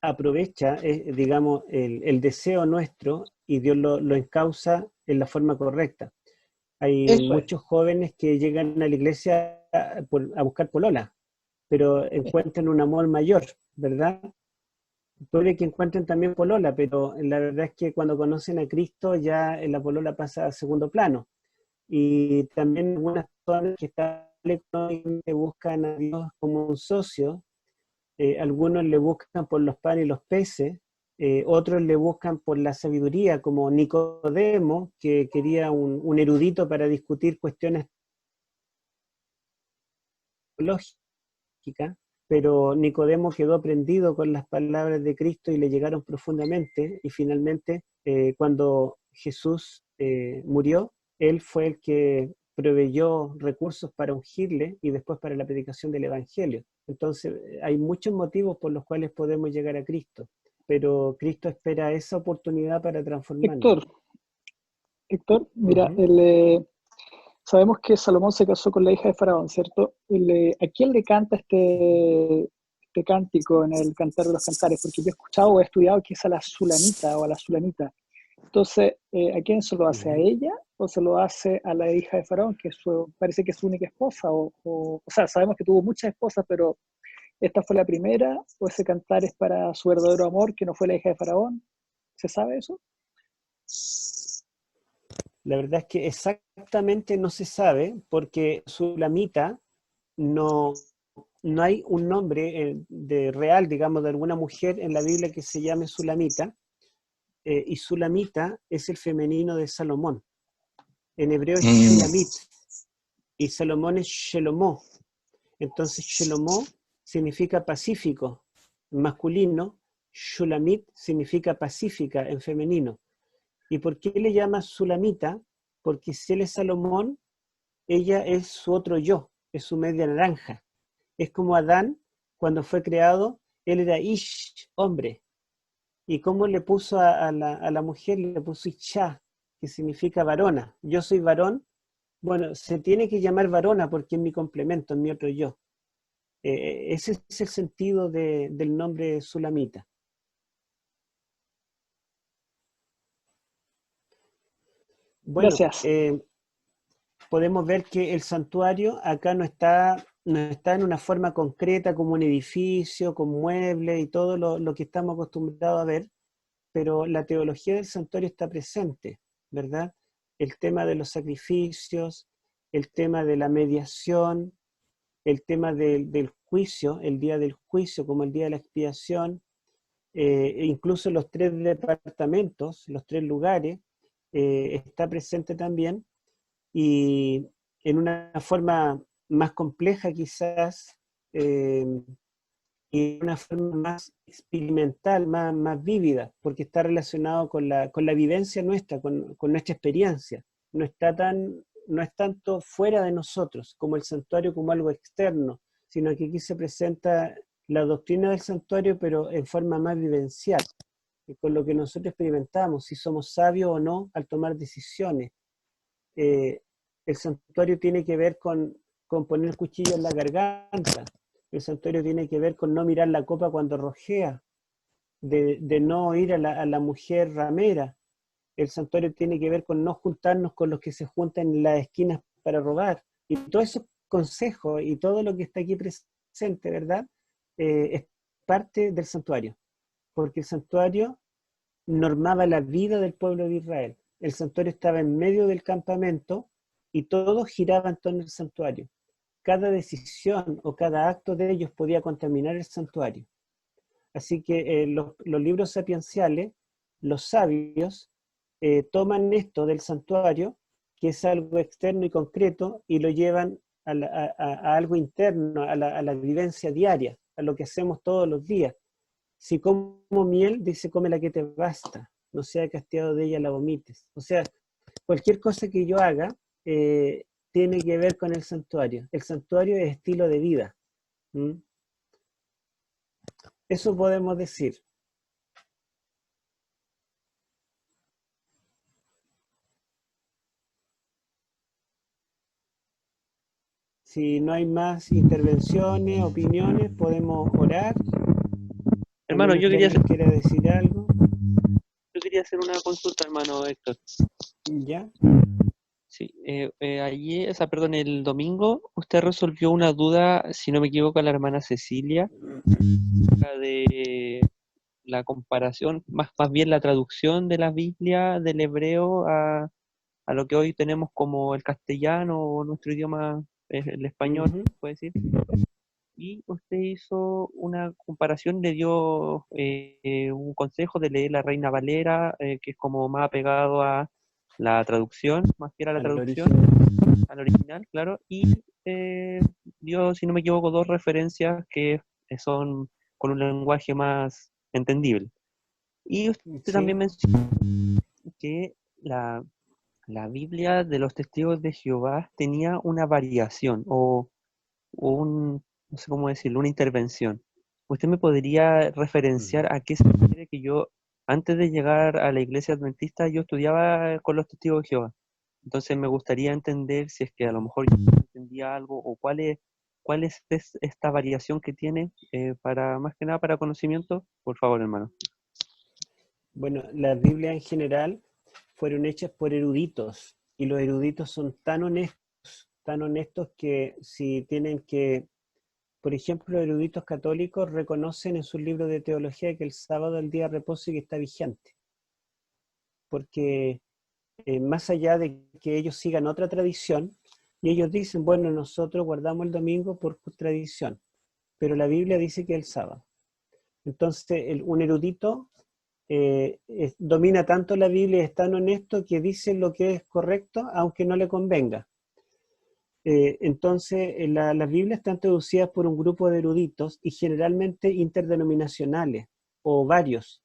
aprovecha, digamos, el deseo nuestro y Dios lo encausa en la forma correcta. Hay Eso es. muchos jóvenes que llegan a la iglesia a buscar polola, pero encuentran un amor mayor, ¿verdad? Puede que encuentren también polola, pero la verdad es que cuando conocen a Cristo ya la polola pasa a segundo plano. Y también algunas personas que están económicamente buscan a Dios como un socio, algunos le buscan por los panes y los peces, otros le buscan por la sabiduría, como Nicodemo, que quería un erudito para discutir cuestiones teológicas, pero Nicodemo quedó prendido con las palabras de Cristo y le llegaron profundamente, y finalmente, cuando Jesús murió, él fue el que proveyó recursos para ungirle y después para la predicación del Evangelio. Entonces, hay muchos motivos por los cuales podemos llegar a Cristo, pero Cristo espera esa oportunidad para transformarnos. Héctor, mira, Ujú, sabemos que Salomón se casó con la hija de Faraón, ¿cierto? ¿A quién le canta este cántico en el Cantar de los Cantares? Porque yo he escuchado o he estudiado que es a la Sulamita o a la Sulamita. Entonces, ¿a quién se lo hace? ¿A ella o se lo hace a la hija de Faraón, que parece que es su única esposa? O sea, sabemos que tuvo muchas esposas, pero ¿esta fue la primera? ¿O ese cantar es para su verdadero amor, que no fue la hija de Faraón? ¿Se sabe eso? La verdad es que exactamente no se sabe, porque Sulamita no hay un nombre de real, digamos, de alguna mujer en la Biblia que se llame Sulamita, y Sulamita es el femenino de Salomón. En hebreo es Shulamit, y Salomón es Shelomó. Entonces Shelomó significa pacífico en masculino, Shulamit significa pacífica en femenino. ¿Y por qué le llama Sulamita? Porque si él es Salomón, ella es su otro yo, es su media naranja. Es como Adán, cuando fue creado, él era Ish, hombre. ¿Y cómo le puso a la mujer? Le puso Isha, que significa varona. Yo soy varón. Bueno, se tiene que llamar varona porque es mi complemento, es mi otro yo. Ese es el sentido del nombre Sulamita. Bueno, Gracias. podemos ver que el santuario acá no está en una forma concreta como un edificio, con muebles y todo lo que estamos acostumbrados a ver, pero la teología del santuario está presente, ¿verdad? El tema de los sacrificios, el tema de la mediación, el tema del juicio, el día del juicio como el día de la expiación, incluso los 3 departamentos, los 3 lugares, está presente también, y en una forma más compleja quizás, y una forma más experimental, más vívida, porque está relacionado con la vivencia nuestra, con nuestra experiencia. No es tanto fuera de nosotros, como el santuario como algo externo, sino que aquí se presenta la doctrina del santuario, pero en forma más vivencial, con lo que nosotros experimentamos, si somos sabios o no al tomar decisiones. El santuario tiene que ver con poner el cuchillo en la garganta. El santuario tiene que ver con no mirar la copa cuando rojea, de no ir a la mujer ramera. El santuario tiene que ver con no juntarnos con los que se juntan en las esquinas para robar. Y todos esos consejos y todo lo que está aquí presente, ¿verdad? Es parte del santuario. Porque el santuario normaba la vida del pueblo de Israel. El santuario estaba en medio del campamento y todo giraba en torno al santuario. Cada decisión o cada acto de ellos podía contaminar el santuario. Así que los libros sapienciales, los sabios, toman esto del santuario, que es algo externo y concreto, y lo llevan a algo interno, a la vivencia diaria, a lo que hacemos todos los días. Si como miel, dice, come la que te basta, no sea que hastiado de ella la vomites. O sea, cualquier cosa que yo haga tiene que ver con el santuario. El santuario es estilo de vida. Eso podemos decir. Si no hay más intervenciones, opiniones, podemos orar. Hermano, yo quería decir algo. Yo quería hacer una consulta, hermano Héctor. ¿Ya? Sí, ayer, el domingo, usted resolvió una duda, si no me equivoco, a la hermana Cecilia, de la comparación, más bien la traducción de la Biblia del hebreo a lo que hoy tenemos como el castellano o nuestro idioma, el español, puede decir. Y usted hizo una comparación, le dio un consejo de leer la Reina Valera, que es como más apegado a la traducción, más fiel a la traducción, al original, claro, y dio, si no me equivoco, 2 referencias que son con un lenguaje más entendible. Y usted también mencionó que la Biblia de los Testigos de Jehová tenía una variación o no sé cómo decirlo, una intervención. ¿Usted me podría referenciar a qué se refiere? Que yo, antes de llegar a la iglesia adventista, yo estudiaba con los Testigos de Jehová. Entonces me gustaría entender si es que a lo mejor yo no entendía algo o cuál es esta variación que tiene para, más que nada, para conocimiento. Por favor, hermano. Bueno, las Biblias en general fueron hechas por eruditos, y los eruditos son tan honestos que si tienen que, por ejemplo, los eruditos católicos reconocen en sus libros de teología que el sábado es el día de reposo y que está vigente. Porque más allá de que ellos sigan otra tradición, y ellos dicen, bueno, nosotros guardamos el domingo por tradición, pero la Biblia dice que es el sábado. Entonces, un erudito domina tanto la Biblia y es tan honesto que dice lo que es correcto, aunque no le convenga. Entonces, las Biblias están traducidas por un grupo de eruditos y generalmente interdenominacionales o varios.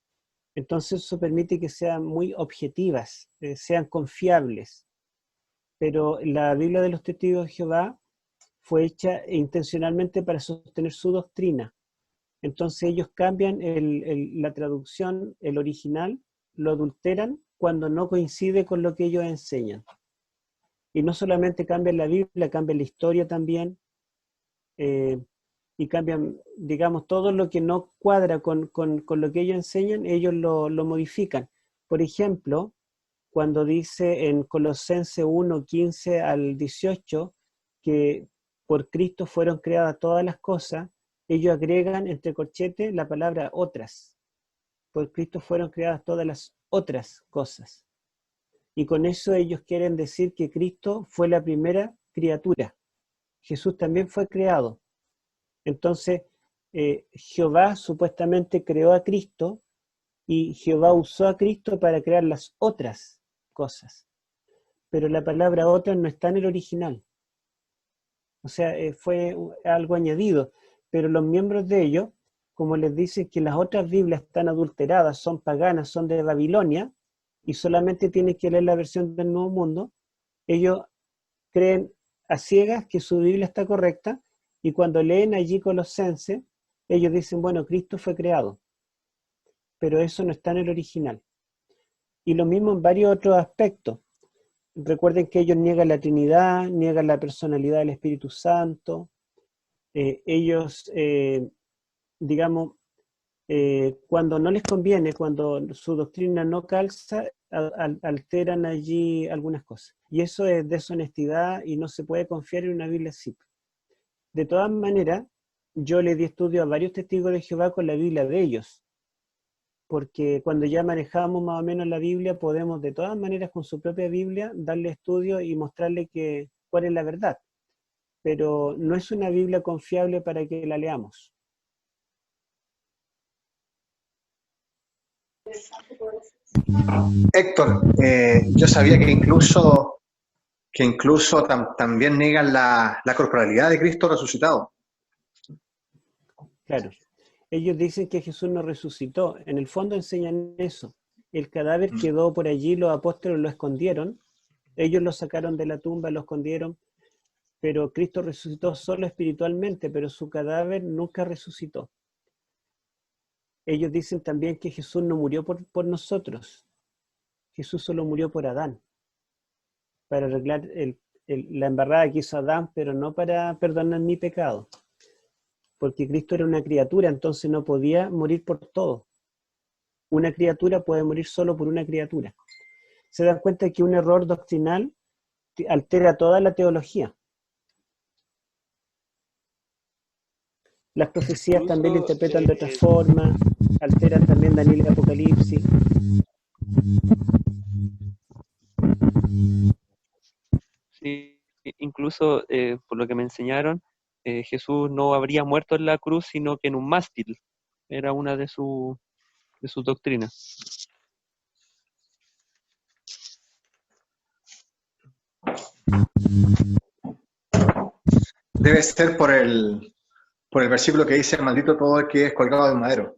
Entonces, eso permite que sean muy objetivas, sean confiables. Pero la Biblia de los Testigos de Jehová fue hecha intencionalmente para sostener su doctrina. Entonces ellos cambian la traducción, el original, lo adulteran cuando no coincide con lo que ellos enseñan. Y no solamente cambian la Biblia, cambian la historia también, y cambian, digamos, todo lo que no cuadra con lo que ellos enseñan, ellos lo modifican. Por ejemplo, cuando dice en Colosenses 1, 15 al 18, que por Cristo fueron creadas todas las cosas, ellos agregan entre corchetes la palabra otras. Por Cristo fueron creadas todas las otras cosas. Y con eso ellos quieren decir que Cristo fue la primera criatura. Jesús también fue creado. Entonces, Jehová supuestamente creó a Cristo y Jehová usó a Cristo para crear las otras cosas. Pero la palabra otras no está en el original. O sea, fue algo añadido. Pero los miembros de ellos, como les dicen que las otras Biblias están adulteradas, son paganas, son de Babilonia, y solamente tienen que leer la versión del Nuevo Mundo, ellos creen a ciegas que su Biblia está correcta, y cuando leen allí Colosenses, ellos dicen, bueno, Cristo fue creado, pero eso no está en el original. Y lo mismo en varios otros aspectos. Recuerden que ellos niegan la Trinidad, niegan la personalidad del Espíritu Santo. Ellos, digamos, cuando no les conviene, cuando su doctrina no calza, alteran allí algunas cosas. Y eso es deshonestidad y no se puede confiar en una Biblia así. De todas maneras, yo le di estudio a varios testigos de Jehová con la Biblia de ellos, porque cuando ya manejamos más o menos la Biblia, podemos de todas maneras con su propia Biblia darle estudio y mostrarle cuál es la verdad. Pero no es una Biblia confiable para que la leamos. Héctor, yo sabía que incluso también niegan la corporalidad de Cristo resucitado. Claro. Ellos dicen que Jesús no resucitó. En el fondo enseñan eso. El cadáver quedó por allí, los apóstoles lo escondieron. Ellos lo sacaron de la tumba, lo escondieron. Pero Cristo resucitó solo espiritualmente, pero su cadáver nunca resucitó. Ellos dicen también que Jesús no murió por nosotros. Jesús solo murió por Adán, para arreglar la embarrada que hizo Adán, pero no para perdonar mi pecado. Porque Cristo era una criatura, entonces no podía morir por todo. Una criatura puede morir solo por una criatura. Se dan cuenta que un error doctrinal altera toda la teología. Las profecías también lo interpretan de otra forma, alteran también Daniel y Apocalipsis. Sí, incluso por lo que me enseñaron, Jesús no habría muerto en la cruz, sino que en un mástil. Era una de sus doctrinas. Debe ser por el versículo que dice, maldito todo el que es colgado de un madero.